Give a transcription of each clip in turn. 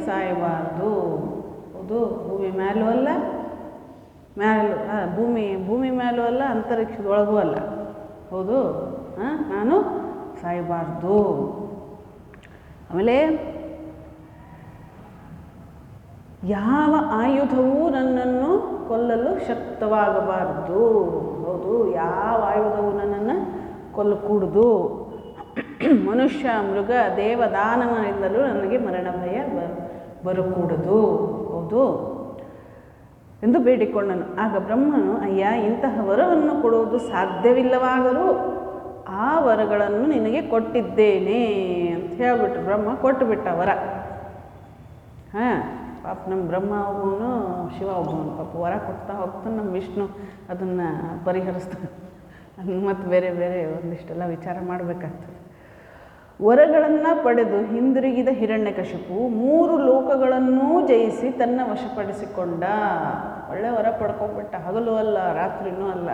ಸಾಯಬಾರ್ದು. ಹೌದು, ಭೂಮಿ ಮೇಲೂ ಅಲ್ಲ, ಭೂಮಿ ಮೇಲೂ ಅಲ್ಲ, ಅಂತರಿಕ್ಷದೊಳಗೂ ಅಲ್ಲ. ಹೌದು, ನಾನು ಸಾಯಬಾರ್ದು. ಆಮೇಲೆ ಯಾವ ಆಯುಧವೂ ನನ್ನನ್ನು ಕೊಲ್ಲಲು ಶಕ್ತವಾಗಬಾರದು. ಹೌದು, ಯಾವ ಆಯುಧವೂ ನನ್ನನ್ನು ಕೊಲ್ಲಕೂಡದು. ಮನುಷ್ಯ, ಮೃಗ, ದೇವ, ದಾನವರಿಂದಲೂ ನನಗೆ ಮರಣ ಭಯ ಬರಕೂಡದು. ಹೌದು ಎಂದು ಬೇಡಿಕೊಂಡನು. ಆಗ ಬ್ರಹ್ಮನು, ಅಯ್ಯ, ಇಂತಹ ವರವನ್ನು ಕೊಡುವುದು ಸಾಧ್ಯವಿಲ್ಲವಾದರೂ ಆ ವರಗಳನ್ನು ನಿನಗೆ ಕೊಟ್ಟಿದ್ದೇನೆ ಅಂತ ಹೇಳ್ಬಿಟ್ರು. ಬ್ರಹ್ಮ ಕೊಟ್ಟುಬಿಟ್ಟ ವರ. ಪಾಪ ನಮ್ಮ ಬ್ರಹ್ಮ ಒಬ್ಬನು, ಶಿವ ಒಬ್ಬನು. ಪಾಪ ವರ ಕೊಡ್ತಾ ಹೋಗ್ತಾನೆ. ನಮ್ಮ ವಿಷ್ಣು ಅದನ್ನು ಪರಿಹರಿಸ್ತಾನೆ. ಮತ್ತು ಬೇರೆ ಬೇರೆ ಒಂದಿಷ್ಟೆಲ್ಲ ವಿಚಾರ ಮಾಡಬೇಕಾಗ್ತದೆ. ವರಗಳನ್ನು ಪಡೆದು ಹಿಂದಿರುಗಿದ ಹಿರಣ್ಯಕಶಿಪು 3 ಲೋಕಗಳನ್ನೂ ಜಯಿಸಿ ತನ್ನ ವಶಪಡಿಸಿಕೊಂಡ. ಒಳ್ಳೆ ವರ ಪಡ್ಕೊಂಡ್ಬಿಟ್ಟ. ಹಗಲು ಅಲ್ಲ, ರಾತ್ರಿನೂ ಅಲ್ಲ,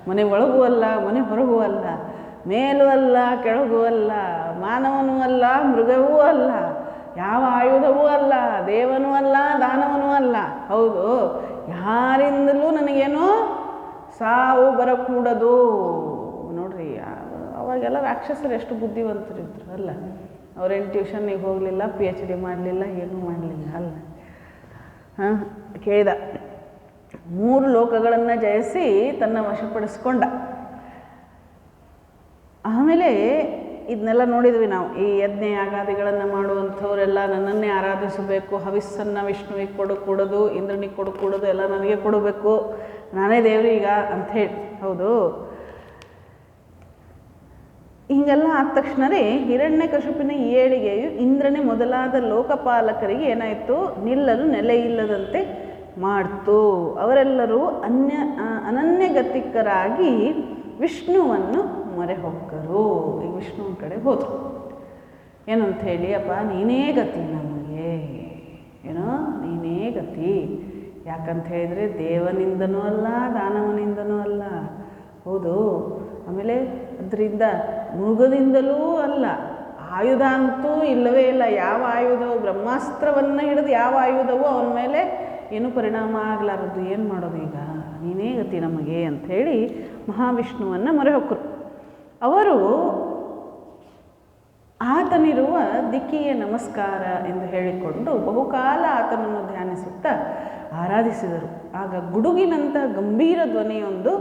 ಮನೆ ಒಳಗೂ ಅಲ್ಲ, ಮನೆ ಹೊರಗೂ ಅಲ್ಲ, ಮೇಲೂ ಅಲ್ಲ, ಕೆಳಗೂ ಅಲ್ಲ, ಮಾನವನೂ ಅಲ್ಲ, ಮೃಗವೂ ಅಲ್ಲ, ಯಾವ ಆಯುಧವೂ ಅಲ್ಲ, ದೇವನೂ ಅಲ್ಲ, ದಾನವನೂ ಅಲ್ಲ. ಹೌದು, ಯಾರಿಂದಲೂ ನನಗೇನೋ ಸಾವು ಬರಕೂಡದು. ನೋಡ್ರಿ, ಅವಾಗೆಲ್ಲ ರಾಕ್ಷಸರು ಎಷ್ಟು ಬುದ್ಧಿವಂತರಿದ್ರು ಅಲ್ಲ. ಅವರೇನು ಟ್ಯೂಷನ್ನಿಗೆ ಹೋಗಲಿಲ್ಲ, PhD ಮಾಡಲಿಲ್ಲ, ಏನೂ ಮಾಡಲಿಲ್ಲ ಅಲ್ಲ. ಕೇಳಿದ, 3 ಲೋಕಗಳನ್ನು ಜಯಿಸಿ ತನ್ನ ವಶಪಡಿಸ್ಕೊಂಡ. ಆಮೇಲೆ ಇದನ್ನೆಲ್ಲ ನೋಡಿದ್ವಿ ನಾವು. ಈ ಯಜ್ಞ ಯಾಗಾದಿಗಳನ್ನು ಮಾಡುವಂಥವರೆಲ್ಲ ನನ್ನನ್ನೇ ಆರಾಧಿಸಬೇಕು, ಹವಿಸ್ಸನ್ನು ವಿಷ್ಣುವಿಗೆ ಕೊಡಕೂಡದು, ಇಂದ್ರನಿಗೆ ಕೊಡಕೂಡದು, ಎಲ್ಲ ನನಗೆ ಕೊಡಬೇಕು, ನಾನೇ ದೇವರೀಗ ಅಂಥೇಳಿ. ಹೌದು, ಹೀಗೆಲ್ಲ ಆದ ತಕ್ಷಣವೇ ಹಿರಣ್ಯಕಶಿಪುವಿನ ಏಳಿಗೆಯು ಇಂದ್ರನೇ ಮೊದಲಾದ ಲೋಕಪಾಲಕರಿಗೆ ಏನಾಯಿತು, ನಿಲ್ಲಲು ನೆಲೆಯಿಲ್ಲದಂತೆ ಮಾಡ್ತು. ಅವರೆಲ್ಲರೂ ಅನನ್ಯಗತಿಕರಾಗಿ ವಿಷ್ಣುವನ್ನು ಮೊರೆ ಹೊಕ್ಕರು. ಈಗ ವಿಷ್ಣುವಿನ ಕಡೆ ಹೋದರು. ಏನಂತ ಹೇಳಿ, ಅಪ್ಪ ನೀನೇ ಗತಿ ನಮಗೆ, ಏನೋ ನೀನೇ ಗತಿ. ಯಾಕಂತ ಹೇಳಿದರೆ ದೇವನಿಂದನೂ ಅಲ್ಲ, ದಾನವನಿಂದನೂ ಅಲ್ಲ. ಹೌದು, ಆಮೇಲೆ ಅದರಿಂದ ಮೃಗದಿಂದಲೂ ಅಲ್ಲ, ಆಯುಧ ಅಂತೂ ಇಲ್ಲವೇ ಇಲ್ಲ. ಯಾವ ಆಯುಧವು, ಬ್ರಹ್ಮಾಸ್ತ್ರವನ್ನು ಹಿಡಿದು ಯಾವ ಆಯುಧವೂ ಅವನ ಮೇಲೆ ಏನೂ ಪರಿಣಾಮ ಆಗಲಾರದು. ಏನು ಮಾಡೋದು ಈಗ, ನೀನೇ ಗತಿ ನಮಗೆ ಅಂಥೇಳಿ ಮಹಾವಿಷ್ಣುವನ್ನು ಮೊರೆ ಹೊಕ್ಕರು. ಅವರು ಆತನಿರುವ ದಿಕ್ಕಿಗೆ ನಮಸ್ಕಾರ ಎಂದು ಹೇಳಿಕೊಂಡು ಬಹುಕಾಲ ಆತನನ್ನು ಧ್ಯಾನಿಸುತ್ತಾ ಆರಾಧಿಸಿದರು. ಆಗ ಗುಡುಗಿನಂಥ ಗಂಭೀರ ಧ್ವನಿಯೊಂದು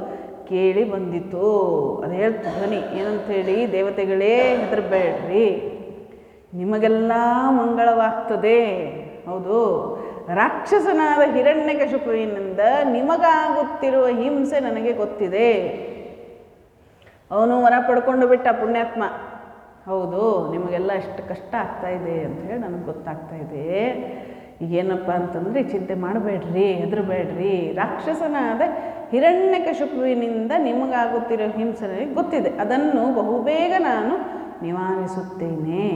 ಕೇಳಿ ಬಂದಿತು. ಅದು ಹೇಳ್ತು ಧ್ವನಿ ಏನಂಥೇಳಿ, ದೇವತೆಗಳೇ ಹೆದರಬೇಡ್ರಿ, ನಿಮಗೆಲ್ಲ ಮಂಗಳವಾಗ್ತದೆ. ಹೌದು, ರಾಕ್ಷಸನಾದ ಹಿರಣ್ಯಕಶಿಪುವಿನಿಂದ ನಿಮಗಾಗುತ್ತಿರುವ ಹಿಂಸೆ ನನಗೆ ಗೊತ್ತಿದೆ. ಅವನು ವರ ಪಡ್ಕೊಂಡು ಬಿಟ್ಟ ಪುಣ್ಯಾತ್ಮ. ಹೌದು, ನಿಮಗೆಲ್ಲ ಎಷ್ಟು ಕಷ್ಟ ಆಗ್ತಾಯಿದೆ ಅಂಥೇಳಿ ನನಗೆ ಗೊತ್ತಾಗ್ತಾ ಇದೆ. ಈಗೇನಪ್ಪ ಅಂತಂದರೆ, ಚಿಂತೆ ಮಾಡಬೇಡ್ರಿ, ಹೆದರಬೇಡ್ರಿ, ರಾಕ್ಷಸನಾದ ಹಿರಣ್ಯಕಶಿಪುವಿನಿಂದ ನಿಮಗಾಗುತ್ತಿರೋ ಹಿಂಸೆ ನನಗೆ ಗೊತ್ತಿದೆ. ಅದನ್ನು ಬಹುಬೇಗ ನಾನು ನಿವಾರಿಸುತ್ತೇನೆ.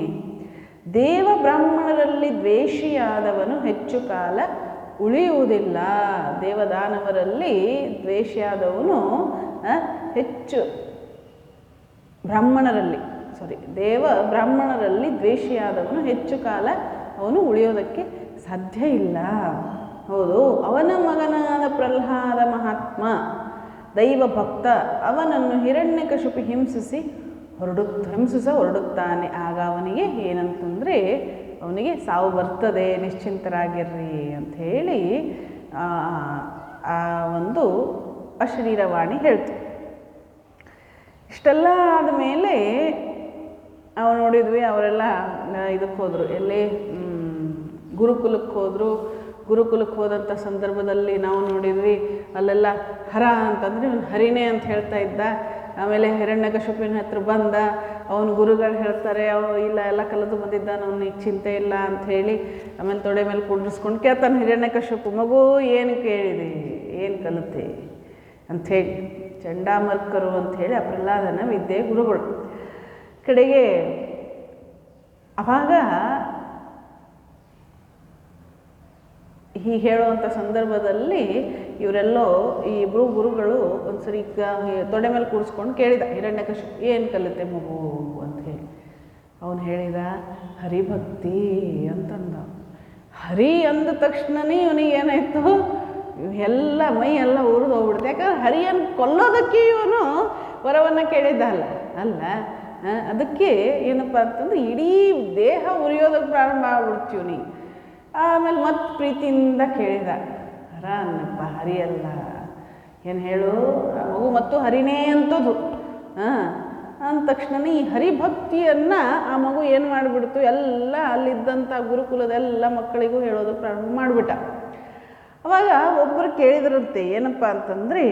ದೇವ ಬ್ರಾಹ್ಮಣರಲ್ಲಿ ದ್ವೇಷಿಯಾದವನು ಹೆಚ್ಚು ಕಾಲ ಉಳಿಯುವುದಿಲ್ಲ. ದೇವದಾನವರಲ್ಲಿ ದ್ವೇಷಿಯಾದವನು ಹೆಚ್ಚು ದೇವ ಬ್ರಾಹ್ಮಣರಲ್ಲಿ ದ್ವೇಷಿಯಾದವನು ಹೆಚ್ಚು ಕಾಲ ಅವನು ಉಳಿಯೋದಕ್ಕೆ ಸಾಧ್ಯ ಇಲ್ಲ. ಹೌದು, ಅವನ ಮಗನಾದ ಪ್ರಹ್ಲಾದ ಮಹಾತ್ಮ ದೈವ ಭಕ್ತ, ಅವನನ್ನು ಹಿರಣ್ಯಕಶಿಪು ಹಿಂಸಿಸ ಹೊರಡುತ್ತಾನೆ. ಆಗ ಅವನಿಗೆ ಏನಂತಂದರೆ, ಅವನಿಗೆ ಸಾವು ಬರ್ತದೆ, ನಿಶ್ಚಿಂತರಾಗಿರ್ರಿ ಅಂಥೇಳಿ ಆ ಒಂದು ಅಶರೀರವಾಣಿ ಹೇಳ್ತು. ಇಷ್ಟೆಲ್ಲ ಆದಮೇಲೆ ನಾವು ನೋಡಿದ್ವಿ, ಅವರೆಲ್ಲ ಇದಕ್ಕೆ ಹೋದರು, ಎಲ್ಲೇ ಗುರುಕುಲಕ್ಕೆ ಹೋದರು. ಗುರುಕುಲಕ್ಕೆ ಹೋದಂಥ ಸಂದರ್ಭದಲ್ಲಿ ನಾವು ನೋಡಿದ್ವಿ, ಅಲ್ಲೆಲ್ಲ ಹರ ಅಂತಂದರೆ ಇವನು ಹರಿನೇ ಅಂತ ಹೇಳ್ತಾ ಇದ್ದ. ಆಮೇಲೆ ಹಿರಣ್ಯಕಶಿಪುವಿನ ಹತ್ರ ಬಂದ, ಅವನು ಗುರುಗಳು ಹೇಳ್ತಾರೆ, ಇಲ್ಲ ಎಲ್ಲ ಕಲಿತು ಬಂದಿದ್ದಾನೆ, ಅವನಿಗೆ ಚಿಂತೆ ಇಲ್ಲ ಅಂಥೇಳಿ. ಆಮೇಲೆ ತೊಡೆ ಮೇಲೆ ಕುಂಡ್ರಿಸ್ಕೊಂಡು ಕೇಳ್ತಾನೆ ಹಿರಣ್ಯಕಶಿಪು, ಮಗು ಏನು ಕೇಳಿದೆ, ಏನು ಕಲಿತೆ ಅಂಥೇಳಿ. ಚಂಡಾಮರ್ಕರು ಅಂಥೇಳಿ ಆ ಪ್ರಹ್ಲಾದನ ವಿದ್ಯೆ ಗುರುಗಳು. ಕಡೆಗೆ ಆವಾಗ ಹೀಗೆ ಹೇಳುವಂಥ ಸಂದರ್ಭದಲ್ಲಿ ಇವರೆಲ್ಲೋ ಈ ಇಬ್ಬರು ಗುರುಗಳು ಒಂದು ಸರಿ ತೊಡೆ ಮೇಲೆ ಕೂರಿಸ್ಕೊಂಡು ಕೇಳಿದ ಹಿರಣ್ಯಕಶಿಪು, ಏನು ಕಲಿತೆ ಮಗು ಅಂತ ಹೇಳಿ. ಅವನು ಹೇಳಿದ, ಹರಿಭಕ್ತಿ ಅಂತಂದ. ಹರಿ ಅಂದ ತಕ್ಷಣನೇ ಇವನಿಗೆ ಏನಾಯಿತು, ಎಲ್ಲ ಮೈ ಎಲ್ಲ ಉರಿದು ಹೋಗ್ಬಿಡುತ್ತೆ. ಯಾಕಂದ್ರೆ ಹರಿಯನ್ನು ಕೊಲ್ಲೋದಕ್ಕೆ ಇವನು ವರವನ್ನು ಕೇಳಿದ್ದ ಅಲ್ಲ. ಅದಕ್ಕೆ ಏನಪ್ಪ ಅಂತಂದ್ರೆ ಇಡೀ ದೇಹ ಉರಿಯೋದಕ್ಕೆ ಪ್ರಾರಂಭ ಆಗ್ಬಿಡ್ತು ಇವನಿಗೆ. ಆಮೇಲೆ ಮತ್ತೆ ಪ್ರೀತಿಯಿಂದ ಕೇಳಿದ, ಹರ ಅನ್ನಪ್ಪ, ಹರಿಯಲ್ಲ, ಏನು ಹೇಳು, ಆ ಮಗು ಮತ್ತು ಹರಿನೇ ಅಂತದು. ಅಂದ ತಕ್ಷಣನೇ ಈ ಹರಿಭಕ್ತಿಯನ್ನು ಆ ಮಗು ಏನು ಮಾಡಿಬಿಡ್ತು, ಎಲ್ಲ ಅಲ್ಲಿದ್ದಂಥ ಗುರುಕುಲದ ಎಲ್ಲ ಮಕ್ಕಳಿಗೂ ಹೇಳೋದು ಪ್ರಾರಂಭ ಮಾಡಿಬಿಟ್ಟ. ಅವಾಗ ಒಬ್ಬರು ಕೇಳಿದ್ರಂತೆ, ಏನಪ್ಪ ಅಂತಂದರೆ,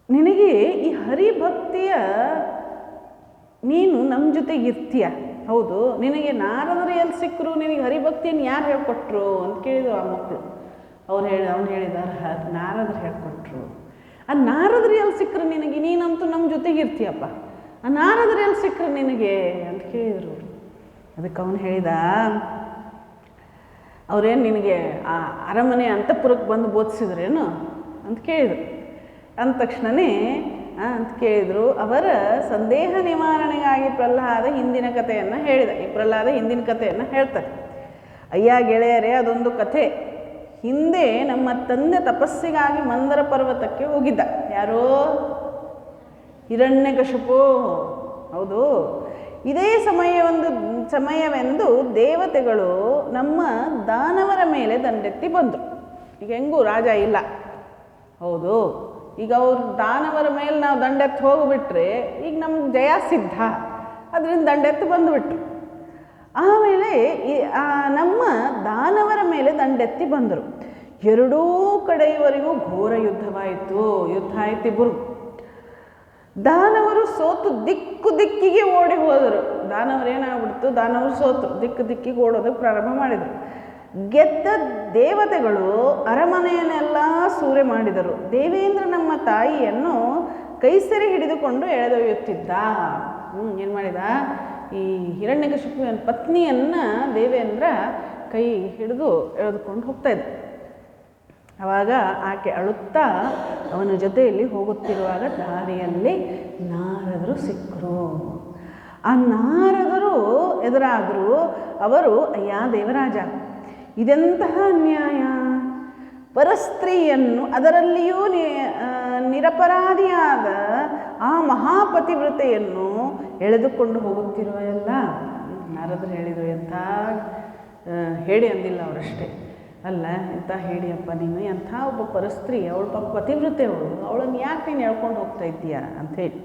ನಿನಗೆ ಈ ಹರಿಭಕ್ತಿಯ ನೀನು ನಮ್ಮ ಜೊತೆಗೆ ಇರ್ತೀಯ, ಹೌದು, ನಿನಗೆ ನಾರದರು ಎಲ್ಲಿ ಸಿಕ್ಕರು, ನಿನಗೆ ಹರಿಭಕ್ತಿಯನ್ನು ಯಾರು ಹೇಳ್ಕೊಟ್ರು ಅಂತ ಕೇಳಿದ್ರು ಆ ಮಕ್ಕಳು. ಅವ್ನು ಹೇಳಿದ ನಾರದರು ಹೇಳ್ಕೊಟ್ರು. ಆ ನಾರದರು ಎಲ್ಲಿ ಸಿಕ್ಕರು ನಿನಗೆ, ನೀನಂತೂ ನಮ್ಮ ಜೊತೆಗೆ ಇರ್ತೀಯಪ್ಪ, ಆ ನಾರದರು ಎಲ್ಲಿ ಸಿಕ್ಕರು ನಿನಗೆ ಅಂತ ಕೇಳಿದರು. ಅದಕ್ಕೆ ಅವನು ಹೇಳಿದ, ಅವ್ರೇನು ನಿನಗೆ ಆ ಅರಮನೆ ಅಂತಃಪುರಕ್ಕೆ ಬಂದು ಬೋಧಿಸಿದ್ರೇನು ಅಂತ ಕೇಳಿದರು. ಅಂದ ತಕ್ಷಣವೇ ಅಂತ ಕೇಳಿದರು. ಅವರ ಸಂದೇಹ ನಿವಾರಣೆಗಾಗಿ ಪ್ರಹ್ಲಾದ ಹಿಂದಿನ ಕಥೆಯನ್ನು ಹೇಳಿದ. ಈ ಪ್ರಹ್ಲಾದ ಹಿಂದಿನ ಕಥೆಯನ್ನು ಹೇಳ್ತಾರೆ. ಅಯ್ಯ ಗೆಳೆಯರೇ, ಅದೊಂದು ಕಥೆ. ಹಿಂದೆ ನಮ್ಮ ತಂದೆ ತಪಸ್ಸಿಗಾಗಿ ಮಂದರ ಪರ್ವತಕ್ಕೆ ಹೋಗಿದ್ದ. ಯಾರೋ? ಹಿರಣ್ಯಕಶಿಪು. ಹೌದು. ಇದೇ ಸಮಯವೆಂದು ದೇವತೆಗಳು ನಮ್ಮ ದಾನವರ ಮೇಲೆ ದಂಡೆತ್ತಿ ಬಂದರು. ಈಗ ಹೆಂಗೂ ರಾಜ ಇಲ್ಲ, ಹೌದು, ಈಗ ಅವ್ರು ದಾನವರ ಮೇಲೆ ನಾವು ದಂಡೆತ್ತಿ ಹೋಗಿಬಿಟ್ರೆ ಈಗ ನಮ್ಗೆ ಜಯ ಸಿದ್ಧ, ಅದರಿಂದ ದಂಡೆತ್ತಿ ಬಂದುಬಿಟ್ರು. ಆಮೇಲೆ ನಮ್ಮ ದಾನವರ ಮೇಲೆ ದಂಡೆತ್ತಿ ಬಂದರು. ಎರಡೂ ಕಡೆಯವರೆಗೂ ಘೋರ ಯುದ್ಧವಾಯಿತು. ಯುದ್ಧ ಆಯ್ತು ಇಬ್ಬರು. ದಾನವರು ಸೋತು ದಿಕ್ಕಿಗೆ ಓಡಿ ಹೋದರು. ದಾನವರು ಏನಾಗ್ಬಿಡ್ತು, ದಾನವರು ಸೋತರು, ದಿಕ್ಕಿಗೆ ಓಡೋದಕ್ಕೆ ಪ್ರಾರಂಭ ಮಾಡಿದರು. ಗೆದ್ದ ದೇವತೆಗಳು ಅರಮನೆಯನ್ನೆಲ್ಲ ಸೂರೆ ಮಾಡಿದರು. ದೇವೇಂದ್ರ ನಮ್ಮ ತಾಯಿಯನ್ನು ಕೈಸರಿ ಹಿಡಿದುಕೊಂಡು ಎಳೆದೊಯ್ಯುತ್ತಿದ್ದ. ಏನು ಮಾಡಿದ, ಈ ಹಿರಣ್ಯಕಶಿಪುವಿನ ಪತ್ನಿಯನ್ನು ದೇವೇಂದ್ರ ಕೈ ಹಿಡಿದು ಎಳೆದುಕೊಂಡು ಹೋಗ್ತಾ ಇದ್ದ. ಆವಾಗ ಆಕೆ ಅಳುತ್ತಾ ಅವನ ಜೊತೆಯಲ್ಲಿ ಹೋಗುತ್ತಿರುವಾಗ ದಾರಿಯಲ್ಲಿ ನಾರದರು ಸಿಕ್ಕರು. ಆ ನಾರದರು ಎದುರಾದರು. ಅವರು, ಅಯ್ಯ ದೇವರಾಜ, ಇದೆಂತಹ ಅನ್ಯಾಯ, ಪರಸ್ತ್ರೀಯನ್ನು, ಅದರಲ್ಲಿಯೂ ನಿರಪರಾಧಿಯಾದ ಆ ಮಹಾಪತಿವ್ರತೆಯನ್ನು ಎಳೆದುಕೊಂಡು ಹೋಗುತ್ತಿರುವ ಎಲ್ಲ. ನಾರದರು ಹೇಳಿದರು, ಎಂಥ ಹೇಳಿ ಅಂದಿಲ್ಲ ಅವರಷ್ಟೇ, ಅಲ್ಲ ಎಂಥ ಹೇಳಿಯಪ್ಪ ನೀನು, ಎಂಥ ಒಬ್ಬ ಪರಸ್ತ್ರೀ, ಅವಳು ಪತಿವ್ರತೆ, ಅವಳನ್ನು ಯಾಕೆ ನೀನು ಹೇಳ್ಕೊಂಡು ಹೋಗ್ತಾ ಇದ್ದೀಯಾ ಅಂಥೇಳಿ.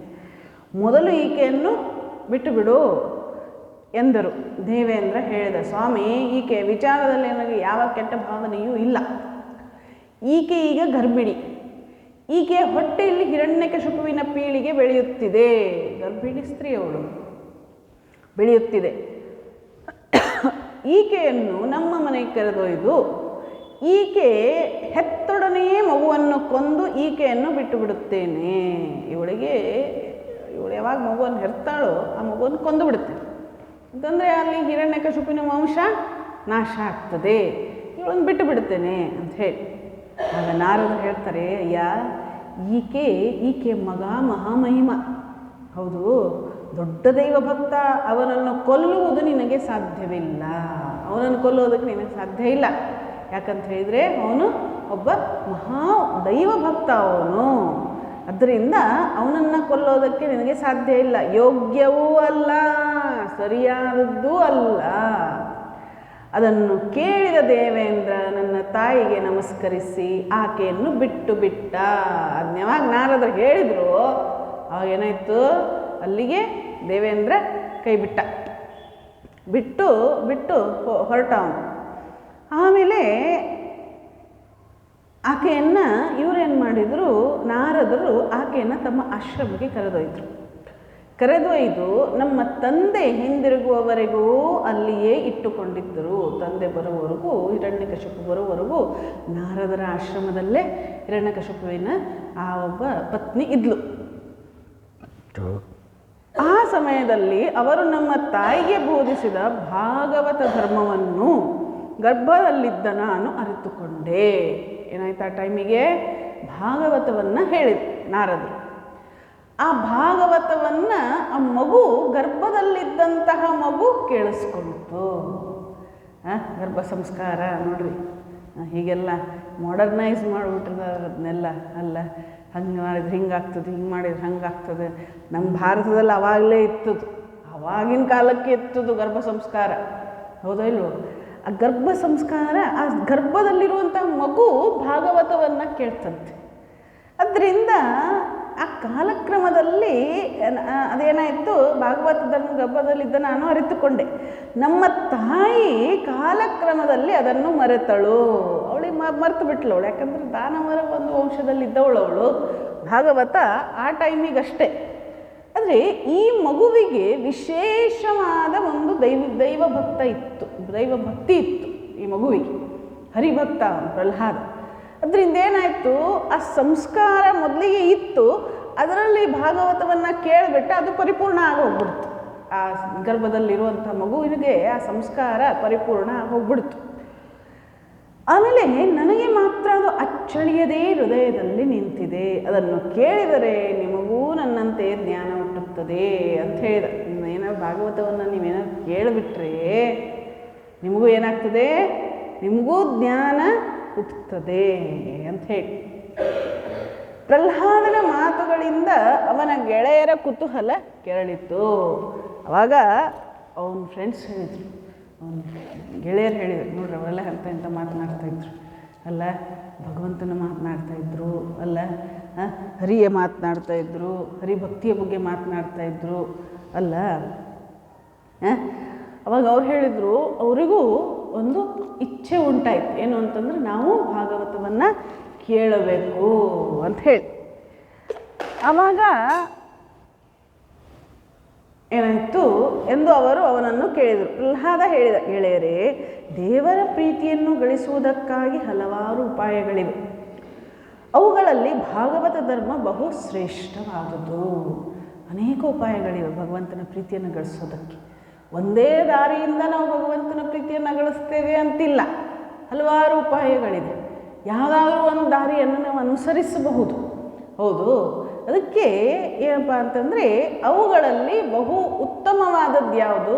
ಮೊದಲು ಈಕೆಯನ್ನು ಬಿಟ್ಟು ಬಿಡು ಎಂದರು. ದೇವೇಂದ್ರ ಹೇಳಿದ, ಸ್ವಾಮಿ, ಈಕೆ ವಿಚಾರದಲ್ಲಿ ನನಗೆ ಯಾವ ಕೆಟ್ಟ ಭಾವನೆಯೂ ಇಲ್ಲ. ಈಕೆ ಈಗ ಗರ್ಭಿಣಿ. ಈಕೆ ಹೊಟ್ಟೆಯಲ್ಲಿ ಹಿರಣ್ಯಕಶಿಪುವಿನ ಪೀಳಿಗೆ ಬೆಳೆಯುತ್ತಿದೆ. ಗರ್ಭಿಣಿ ಸ್ತ್ರೀ ಅವಳು, ಬೆಳೆಯುತ್ತಿದೆ. ಈಕೆಯನ್ನು ನಮ್ಮ ಮನೆಗೆ ಕರೆದೊಯ್ದು ಈಕೆ ಹೆತ್ತೊಡನೆಯೇ ಮಗುವನ್ನು ಕೊಂದು ಈಕೆಯನ್ನು ಬಿಟ್ಟು ಬಿಡುತ್ತೇನೆ. ಇವಳು ಯಾವಾಗ ಮಗುವನ್ನು ಹೆರ್ತಾಳೋ ಆ ಮಗುವನ್ನು ಕೊಂದು ಬಿಡುತ್ತೇನೆ ಅಂತಂದರೆ ಅಲ್ಲಿ ಹಿರಣ್ಯಕಶಿಪುವಿನ ವಂಶ ನಾಶ ಆಗ್ತದೆ, ಇವಳನ್ನು ಬಿಟ್ಟು ಬಿಡುತ್ತೇನೆ ಅಂತ ಹೇಳಿ. ಆಗ ನಾರದರು ಹೇಳ್ತಾರೆ, ಅಯ್ಯ, ಈಕೆ ಮಗ ಮಹಾಮಹಿಮ, ಹೌದು, ದೊಡ್ಡ ದೈವ ಭಕ್ತ, ಅವನನ್ನು ಕೊಲ್ಲುವುದು ನಿನಗೆ ಸಾಧ್ಯವಿಲ್ಲ, ಅವನನ್ನು ಕೊಲ್ಲುವುದಕ್ಕೆ ನಿನಗೆ ಸಾಧ್ಯ ಇಲ್ಲ. ಯಾಕಂತ ಹೇಳಿದರೆ ಅವನು ಒಬ್ಬ ಮಹಾ ದೈವ ಭಕ್ತ ಅವನು, ಅದರಿಂದ ಅವನನ್ನು ಕೊಲ್ಲೋದಕ್ಕೆ ನಿನಗೆ ಸಾಧ್ಯ ಇಲ್ಲ, ಯೋಗ್ಯವೂ ಅಲ್ಲ, ಸರಿಯಾದದ್ದೂ ಅಲ್ಲ. ಅದನ್ನು ಕೇಳಿದ ದೇವೇಂದ್ರ ನನ್ನ ತಾಯಿಗೆ ನಮಸ್ಕರಿಸಿ ಆಕೆಯನ್ನು ಬಿಟ್ಟು ಬಿಟ್ಟ. ಅದನ್ನ ಯಾವಾಗ ನಾರದರು ಹೇಳಿದರು ಅವಾಗ ಏನಾಯಿತು, ಅಲ್ಲಿಗೆ ದೇವೇಂದ್ರ ಕೈ ಬಿಟ್ಟು ಹೊರಟ ಅವನು. ಆಮೇಲೆ ಆಕೆಯನ್ನು ಇವರೇನು ಮಾಡಿದರು, ನಾರದರು ಆಕೆಯನ್ನು ತಮ್ಮ ಆಶ್ರಮಕ್ಕೆ ಕರೆದೊಯ್ದು ನಮ್ಮ ತಂದೆ ಹಿಂದಿರುಗುವವರೆಗೂ ಅಲ್ಲಿಯೇ ಇಟ್ಟುಕೊಂಡಿದ್ದರು. ತಂದೆ ಬರುವವರೆಗೂ, ಹಿರಣ್ಯಕಶಿಪು ಬರುವವರೆಗೂ ನಾರದರ ಆಶ್ರಮದಲ್ಲೇ ಹಿರಣ್ಯಕಶಿಪುವಿನ ಆ ಒಬ್ಬ ಪತ್ನಿ ಇದ್ಲು. ಆ ಸಮಯದಲ್ಲಿ ಅವರು ನಮ್ಮ ತಾಯಿಗೆ ಬೋಧಿಸಿದ ಭಾಗವತ ಧರ್ಮವನ್ನು ಗರ್ಭದಲ್ಲಿದ್ದ ನಾನು ಅರಿತುಕೊಂಡೆ. ಏನಾಯ್ತು, ಆ ಟೈಮಿಗೆ ಭಾಗವತವನ್ನು ಹೇಳಿದ್ರು ನಾರದರು. ಆ ಭಾಗವತವನ್ನು ಆ ಮಗು, ಗರ್ಭದಲ್ಲಿದ್ದಂತಹ ಮಗು ಕೇಳಿಸ್ಕೊಳ್ತು. ಗರ್ಭ ಸಂಸ್ಕಾರ ನೋಡ್ರಿ ಹೀಗೆಲ್ಲ ಮಾಡರ್ನೈಸ್ ಮಾಡಿಬಿಟ್ಟಿದ್ದಾರೆ ಅದನ್ನೆಲ್ಲ. ಅಲ್ಲ ಹಂಗೆ ಮಾಡಿದ್ರೆ ಹಿಂಗಾಗ್ತದೆ, ಹಿಂಗೆ ಮಾಡಿದ್ರೆ ಹಂಗಾಗ್ತದೆ. ನಮ್ಮ ಭಾರತದಲ್ಲಿ ಅವಾಗಲೇ ಇತ್ತದು, ಆವಾಗಿನ ಕಾಲಕ್ಕೆ ಇತ್ತದು ಗರ್ಭ ಸಂಸ್ಕಾರ. ಹೌದೋ ಇಲ್ವೋ? ಆ ಗರ್ಭ ಸಂಸ್ಕಾರ, ಆ ಗರ್ಭದಲ್ಲಿರುವಂಥ ಮಗು ಭಾಗವತವನ್ನು ಕೇಳ್ತಂತೆ. ಅದರಿಂದ ಆ ಕಾಲಕ್ರಮದಲ್ಲಿ ಅದೇನಾಯಿತು, ಭಾಗವತದ ಗರ್ಭದಲ್ಲಿದ್ದ ನಾನು ಅರಿತುಕೊಂಡೆ. ನಮ್ಮ ತಾಯಿ ಕಾಲಕ್ರಮದಲ್ಲಿ ಅದನ್ನು ಮರೆತಳು. ಅವಳಿಗೆ ಮರೆತು ಬಿಟ್ಲು ಅವಳು, ಯಾಕಂದರೆ ದಾನವರ ಒಂದು ವಂಶದಲ್ಲಿದ್ದವಳು ಅವಳು. ಭಾಗವತ ಆ ಟೈಮಿಗಷ್ಟೇ. ಆದರೆ ಈ ಮಗುವಿಗೆ ವಿಶೇಷವಾದ ಒಂದು ದೈವಭಕ್ತಿ ಇತ್ತು ಈ ಮಗುವಿಗೆ. ಹರಿಭಕ್ತ ಪ್ರಹ್ಲಾದ. ಅದರಿಂದ ಏನಾಯಿತು, ಆ ಸಂಸ್ಕಾರ ಮೊದಲಿಗೆ ಇತ್ತು, ಅದರಲ್ಲಿ ಭಾಗವತವನ್ನು ಕೇಳಿಬಿಟ್ಟು ಅದು ಪರಿಪೂರ್ಣ ಆಗೋಗ್ಬಿಡ್ತು. ಆ ಗರ್ಭದಲ್ಲಿರುವಂಥ ಮಗುವಿಗೆ ಆ ಸಂಸ್ಕಾರ ಪರಿಪೂರ್ಣ ಆಗೋಗ್ಬಿಡ್ತು. ಆಮೇಲೆ ನನಗೆ ಮಾತ್ರ ಅದು ಅಚ್ಚಳಿಯದೇ ಹೃದಯದಲ್ಲಿ ನಿಂತಿದೆ. ಅದನ್ನು ಕೇಳಿದರೆ ನಿಮಗೂ ನನ್ನಂತೆ ಜ್ಞಾನ ಹುಟ್ಟುತ್ತದೆ ಅಂತ ಹೇಳಿದ. ಏನಾದ್ರು ಭಾಗವತವನ್ನು ನೀವೇನಾದ್ರು ಕೇಳಿಬಿಟ್ರೆ ನಿಮಗೂ ಏನಾಗ್ತದೆ, ನಿಮಗೂ ಜ್ಞಾನ ಹುಟ್ಟುತ್ತದೆ ಅಂತ ಹೇಳಿ. ಪ್ರಹ್ಲಾದನ ಮಾತುಗಳಿಂದ ಅವನ ಗೆಳೆಯರ ಕುತೂಹಲ ಕೆರಳಿತು. ಆವಾಗ ಅವನ ಫ್ರೆಂಡ್ಸ್ ಹೇಳಿದರು, ಅವನ ಗೆಳೆಯರು ಹೇಳಿದರು, ನೋಡ್ರಿ ಅವರೆಲ್ಲ ಇಂಥ ಮಾತನಾಡ್ತಾಯಿದ್ರು. ಅಲ್ಲ ಭಗವಂತನ ಮಾತನಾಡ್ತಾಯಿದ್ರು, ಅಲ್ಲ ಹರಿಯ ಮಾತನಾಡ್ತಾಯಿದ್ರು, ಹರಿಭಕ್ತಿಯ ಬಗ್ಗೆ ಮಾತನಾಡ್ತಾಯಿದ್ರು ಅಲ್ಲ. ಅವಾಗ ಅವ್ರು ಹೇಳಿದರು, ಅವರಿಗೂ ಒಂದು ಇಚ್ಛೆ ಉಂಟಾಯಿತು. ಏನು ಅಂತಂದರೆ ನಾವು ಭಾಗವತವನ್ನು ಕೇಳಬೇಕು ಅಂತ ಹೇಳಿ. ಆವಾಗ ಏನಾಯಿತು ಎಂದು ಅವರು ಅವನನ್ನು ಕೇಳಿದರು. ಪ್ರಹ್ಲಾದ ಹೇಳಿದ, ಗೆಳೆಯರೇ, ದೇವರ ಪ್ರೀತಿಯನ್ನು ಗಳಿಸುವುದಕ್ಕಾಗಿ ಹಲವಾರು ಉಪಾಯಗಳಿವೆ. ಅವುಗಳಲ್ಲಿ ಭಾಗವತ ಧರ್ಮ ಬಹು ಶ್ರೇಷ್ಠವಾದುದು. ಅನೇಕ ಉಪಾಯಗಳಿವೆ ಭಗವಂತನ ಪ್ರೀತಿಯನ್ನು ಗಳಿಸೋದಕ್ಕೆ. ಒಂದೇ ದಾರಿಯಿಂದ ನಾವು ಭಗವಂತನ ಪ್ರೀತಿಯನ್ನು ಗಳಿಸ್ತೇವೆ ಅಂತಿಲ್ಲ, ಹಲವಾರು ಉಪಾಯಗಳಿದೆ. ಯಾವುದಾದ್ರೂ ಒಂದು ದಾರಿಯನ್ನು ನಾವು ಅನುಸರಿಸಬಹುದು. ಹೌದು, ಅದಕ್ಕೆ ಏನಪ್ಪ ಅಂತಂದರೆ ಅವುಗಳಲ್ಲಿ ಬಹು ಉತ್ತಮವಾದದ್ದು ಯಾವುದು?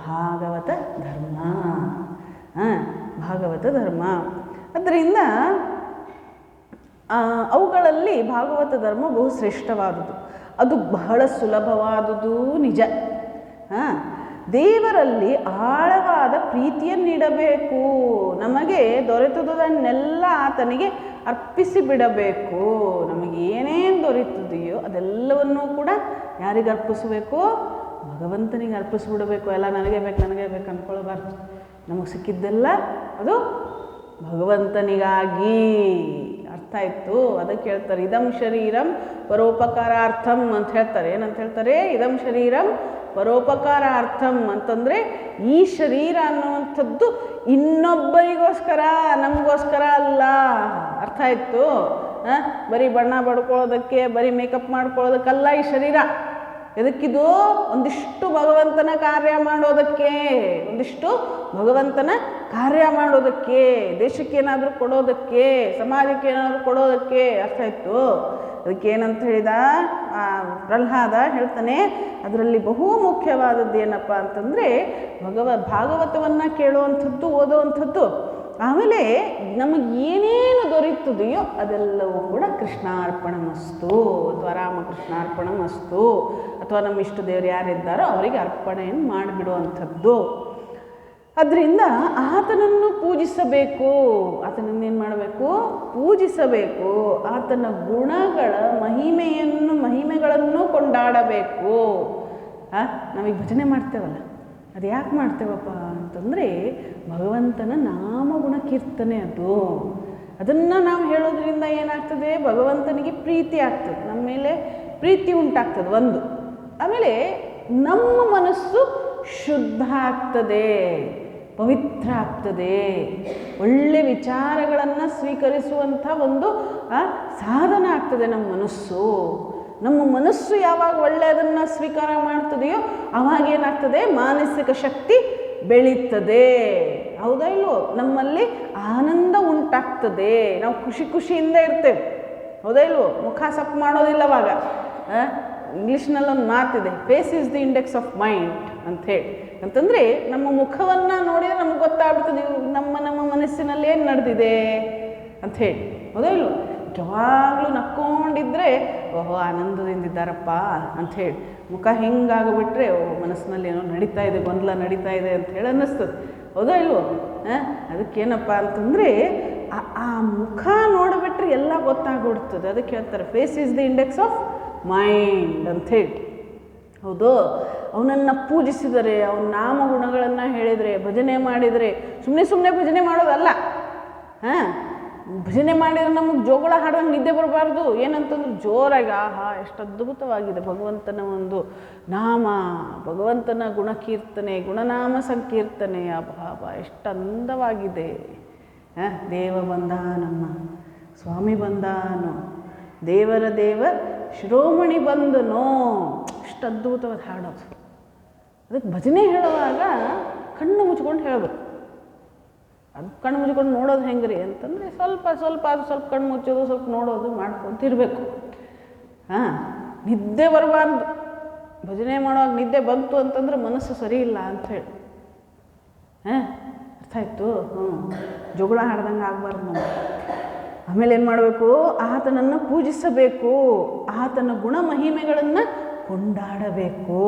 ಭಾಗವತ ಧರ್ಮ. ಭಾಗವತ ಧರ್ಮ. ಅದರಿಂದ ಅವುಗಳಲ್ಲಿ ಭಾಗವತ ಧರ್ಮ ಬಹು ಶ್ರೇಷ್ಠವಾದುದು. ಅದು ಬಹಳ ಸುಲಭವಾದುದು ನಿಜ. ದೇವರಲ್ಲಿ ಆಳವಾದ ಪ್ರೀತಿಯನ್ನಿಡಬೇಕು. ನಮಗೆ ದೊರೆತದನ್ನೆಲ್ಲ ಆತನಿಗೆ ಅರ್ಪಿಸಿ ಬಿಡಬೇಕು. ನಮಗೆ ಏನೇನು ದೊರೆತಿದೆಯೋ ಅದೆಲ್ಲವನ್ನೂ ಕೂಡ ಯಾರಿಗೆ ಅರ್ಪಿಸಬೇಕು? ಭಗವಂತನಿಗೆ ಅರ್ಪಿಸಿಬಿಡಬೇಕು. ಎಲ್ಲ ನನಗೆ ಬೇಕು ಅಂದ್ಕೊಳ್ಬಾರ್ದು. ನಮಗೆ ಸಿಕ್ಕಿದ್ದೆಲ್ಲ ಅದು ಭಗವಂತನಿಗಾಗಿ. ಅರ್ಥ ಆಯಿತು? ಅದಕ್ಕೆ ಹೇಳ್ತಾರೆ, ಇದಂ ಶರೀರಂ ಪರೋಪಕಾರಾರ್ಥಂ ಅಂತ ಹೇಳ್ತಾರೆ. ಏನಂತ ಹೇಳ್ತಾರೆ? ಇದಂ ಶರೀರಂ ಪರೋಪಕಾರಾರ್ಥಂ ಅಂತಂದರೆ ಈ ಶರೀರ ಅನ್ನುವಂಥದ್ದು ಇನ್ನೊಬ್ಬರಿಗೋಸ್ಕರ, ನಮಗೋಸ್ಕರ ಅಲ್ಲ. ಅರ್ಥ ಆಯಿತು? ಬರೀ ಬಣ್ಣ ಬಡ್ಕೊಳ್ಳೋದಕ್ಕೆ, ಬರೀ ಮೇಕಪ್ ಮಾಡ್ಕೊಳ್ಳೋದಕ್ಕಲ್ಲ ಈ ಶರೀರ. ಎದಕ್ಕಿದು? ಒಂದಿಷ್ಟು ಭಗವಂತನ ಕಾರ್ಯ ಮಾಡೋದಕ್ಕೆ, ಒಂದಿಷ್ಟು ಭಗವಂತನ ಕಾರ್ಯ ಮಾಡೋದಕ್ಕೆ, ದೇಶಕ್ಕೆ ಏನಾದರೂ ಕೊಡೋದಕ್ಕೆ, ಸಮಾಜಕ್ಕೆ ಏನಾದರೂ ಕೊಡೋದಕ್ಕೆ. ಅರ್ಥ ಆಯಿತು? ಅದಕ್ಕೆ ಏನಂತ ಹೇಳಿದ ಪ್ರಹ್ಲಾದ ಹೇಳ್ತಾನೆ, ಅದರಲ್ಲಿ ಬಹು ಮುಖ್ಯವಾದದ್ದು ಏನಪ್ಪ ಅಂತಂದರೆ ಭಾಗವತವನ್ನು ಕೇಳುವಂಥದ್ದು, ಓದುವಂಥದ್ದು. ಆಮೇಲೆ ನಮಗೆ ಏನೇನು ದೊರೆಯುತ್ತದೆಯೋ ಅದೆಲ್ಲವೂ ಕೂಡ ಕೃಷ್ಣಾರ್ಪಣಮಸ್ತು ಅಥವಾ ರಾಮಕೃಷ್ಣಾರ್ಪಣಮಸ್ತು ಅಥವಾ ನಮ್ಮ ಇಷ್ಟ ದೇವರು ಯಾರಿದ್ದಾರೋ ಅವರಿಗೆ ಅರ್ಪಣೆಯನ್ನು ಮಾಡಿಬಿಡುವಂಥದ್ದು. ಅದರಿಂದ ಆತನನ್ನು ಪೂಜಿಸಬೇಕು. ಆತನನ್ನೇನು ಮಾಡಬೇಕು? ಪೂಜಿಸಬೇಕು. ಆತನ ಗುಣಗಳ ಮಹಿಮೆಗಳನ್ನು ಕೊಂಡಾಡಬೇಕು. ನಾವೀಗ ಭಜನೆ ಮಾಡ್ತೇವಲ್ಲ, ಅದು ಯಾಕೆ ಮಾಡ್ತೇವಪ್ಪ ಅಂತಂದರೆ ಭಗವಂತನ ನಾಮಗುಣ ಕೀರ್ತನೆ ಅದು. ಅದನ್ನು ನಾವು ಹೇಳೋದ್ರಿಂದ ಏನಾಗ್ತದೆ? ಭಗವಂತನಿಗೆ ಪ್ರೀತಿ ಆಗ್ತದೆ, ನಮ್ಮ ಮೇಲೆ ಪ್ರೀತಿ ಉಂಟಾಗ್ತದೆ ಒಂದು. ಆಮೇಲೆ ನಮ್ಮ ಮನಸ್ಸು ಶುದ್ಧ ಆಗ್ತದೆ, ಪವಿತ್ರ ಆಗ್ತದೆ. ಒಳ್ಳೆ ವಿಚಾರಗಳನ್ನು ಸ್ವೀಕರಿಸುವಂಥ ಒಂದು ಸಾಧನ ಆಗ್ತದೆ ನಮ್ಮ ಮನಸ್ಸು. ನಮ್ಮ ಮನಸ್ಸು ಯಾವಾಗ ಒಳ್ಳೆಯದನ್ನು ಸ್ವೀಕಾರ ಮಾಡ್ತದೆಯೋ ಆವಾಗ ಏನಾಗ್ತದೆ? ಮಾನಸಿಕ ಶಕ್ತಿ ಬೆಳೀತದೆ. ಹೌದಾ ಇಲ್ವೋ? ನಮ್ಮಲ್ಲಿ ಆನಂದ ಉಂಟಾಗ್ತದೆ, ನಾವು ಖುಷಿಯಿಂದ ಇರ್ತೇವೆ. ಹೌದಾ ಇಲ್ವೋ? ಮುಖ ಸಪ್ಪು ಮಾಡೋದಿಲ್ಲ ಅವಾಗ. ಇಂಗ್ಲೀಷ್ನಲ್ಲೊಂದು ಮಾತಿದೆ, face is the index of mind ಅಂಥೇಳಿ. ಅಂತಂದರೆ ನಮ್ಮ ಮುಖವನ್ನು ನೋಡಿದರೆ ನಮ್ಗೆ ಗೊತ್ತಾಗ್ಬಿಡ್ತದೆ ನಮ್ಮ ಮನಸ್ಸಿನಲ್ಲಿ ಏನು ನಡೆದಿದೆ ಅಂಥೇಳಿ. ಹೌದಾ ಇಲ್ಲೋ? ಯಾವಾಗಲೂ ನಕ್ಕೊಂಡಿದ್ರೆ ಓಹೋ ಆನಂದದಿಂದಿದ್ದಾರಪ್ಪ ಅಂಥೇಳಿ. ಮುಖ ಹಿಂಗಾಗಿಬಿಟ್ರೆ ಮನಸ್ಸಿನಲ್ಲಿ ಏನೋ ನಡೀತಾ ಇದೆ, ಗೊಂದಲ ನಡೀತಾ ಇದೆ ಅಂಥೇಳಿ ಅನ್ನಿಸ್ತದೆ. ಹೌದಾ ಇಲ್ವೋ? ಅದಕ್ಕೇನಪ್ಪ ಅಂತಂದರೆ ಆ ಮುಖ ನೋಡಿಬಿಟ್ರೆ ಎಲ್ಲ ಗೊತ್ತಾಗ್ಬಿಡ್ತದೆ. ಅದಕ್ಕೆ ಹೇಳ್ತಾರೆ face is the index of mind ಅಂಥೇಳಿ. ಹೌದು, ಅವನನ್ನು ಪೂಜಿಸಿದರೆ, ಅವನ ನಾಮಗುಣಗಳನ್ನು ಹೇಳಿದರೆ, ಭಜನೆ ಮಾಡಿದರೆ, ಸುಮ್ಮನೆ ಭಜನೆ ಮಾಡೋದಲ್ಲ. ಭಜನೆ ಮಾಡಿದರೆ ನಮಗೆ ಜೋಗಳ ಹಾಡೋಂಗೆ ನಿದ್ದೆ ಬರಬಾರ್ದು. ಏನಂತಂದ್ರೆ ಜೋರಾಗಿ ಆಹಾ ಎಷ್ಟು ಅದ್ಭುತವಾಗಿದೆ ಭಗವಂತನ ಒಂದು ನಾಮ, ಭಗವಂತನ ಗುಣಕೀರ್ತನೆ, ಗುಣನಾಮ ಸಂಕೀರ್ತನೆ, ಅಭಾವ ಎಷ್ಟು ಅಂದವಾಗಿದೆ. ದೇವ ಬಂದ ನಮ್ಮ ಸ್ವಾಮಿ ಬಂದಾನೋ, ದೇವರ ದೇವ ಶಿರೋಮಣಿ ಬಂದನೋ, ಎಷ್ಟು ಅದ್ಭುತವಾದ ಹಾಡೋದು. ಅದಕ್ಕೆ ಭಜನೆ ಹೇಳುವಾಗ ಕಣ್ಣು ಮುಚ್ಕೊಂಡು ಹೇಳಬೇಕು. ಅದು ಕಣ್ಣು ಮುಚ್ಕೊಂಡು ನೋಡೋದು ಹೆಂಗೆ ರೀ ಅಂತಂದರೆ ಸ್ವಲ್ಪ ಕಣ್ಣು ಮುಚ್ಚೋದು, ಸ್ವಲ್ಪ ನೋಡೋದು ಮಾಡ್ಕೊತಿರ್ಬೇಕು. ನಿದ್ದೆ ಬರಬಾರ್ದು. ಭಜನೆ ಮಾಡುವಾಗ ನಿದ್ದೆ ಬಂತು ಅಂತಂದ್ರೆ ಮನಸ್ಸು ಸರಿ ಇಲ್ಲ ಅಂಥೇಳಿ. ಅರ್ಥ ಆಯಿತು? ಜಗಳ ಹಾಡ್ದಂಗೆ ಆಗಬಾರ್ದು ನಮಗೆ. ಆಮೇಲೆ ಏನು ಮಾಡಬೇಕು? ಆತನನ್ನು ಪೂಜಿಸಬೇಕು, ಆತನ ಗುಣ ಮಹಿಮೆಗಳನ್ನು ಕೊಂಡಾಡಬೇಕು.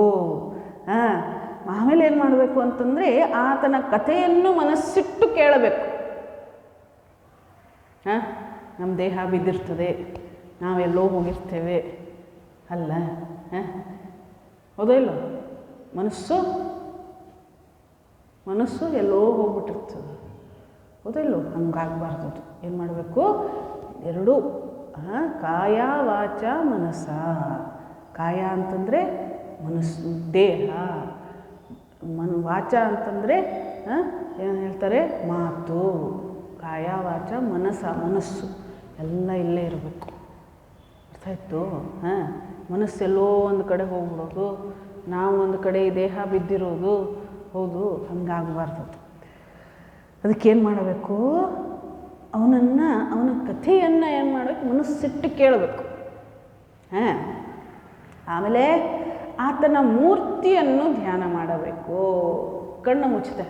ಆಮೇಲೆ ಏನು ಮಾಡಬೇಕು ಅಂತಂದರೆ ಆತನ ಕಥೆಯನ್ನು ಮನಸ್ಸಿಟ್ಟು ಕೇಳಬೇಕು. ನಮ್ಮ ದೇಹ ಬಿದ್ದಿರ್ತದೆ, ನಾವೆಲ್ಲೋ ಹೋಗಿರ್ತೇವೆ ಅಲ್ಲ, ಹೌದೋ ಇಲ್ಲೋ? ಮನಸ್ಸು ಎಲ್ಲೋ ಹೋಗ್ಬಿಟ್ಟಿರ್ತದೆ. ಹೌದೋ ಇಲ್ಲೋ? ಹಂಗಾಗಬಾರ್ದು. ಅದು ಏನು ಮಾಡಬೇಕು? ಎರಡೂ ಕಾಯ ವಾಚ ಮನಸ್ಸ. ಕಾಯ ಅಂತಂದರೆ ಮನಸ್ಸು, ದೇಹ. ವಾಚ ಅಂತಂದರೆ ಏನು ಹೇಳ್ತಾರೆ? ಮಾತು. ಕಾಯ ವಾಚ ಮನಸ್ಸು ಎಲ್ಲ ಇಲ್ಲೇ ಇರಬೇಕು. ಅರ್ಥ ಆಯಿತು? ಮನಸ್ಸೆಲ್ಲೋ ಒಂದು ಕಡೆ ಹೋಗ್ಬಿಡೋದು, ನಾವು ಒಂದು ಕಡೆ ಈ ದೇಹ ಬಿದ್ದಿರೋದು. ಹೌದು, ಹಂಗಾಗಬಾರ್ದು. ಅದಕ್ಕೇನು ಮಾಡಬೇಕು? ಅವನ ಕಥೆಯನ್ನು ಏನು ಮಾಡಬೇಕು? ಮನಸ್ಸಿಟ್ಟು ಕೇಳಬೇಕು. ಆಮೇಲೆ ಆತನ ಮೂರ್ತಿಯನ್ನು ಧ್ಯಾನ ಮಾಡಬೇಕು. ಕಣ್ಣು ಮುಚ್ಚಿದೆ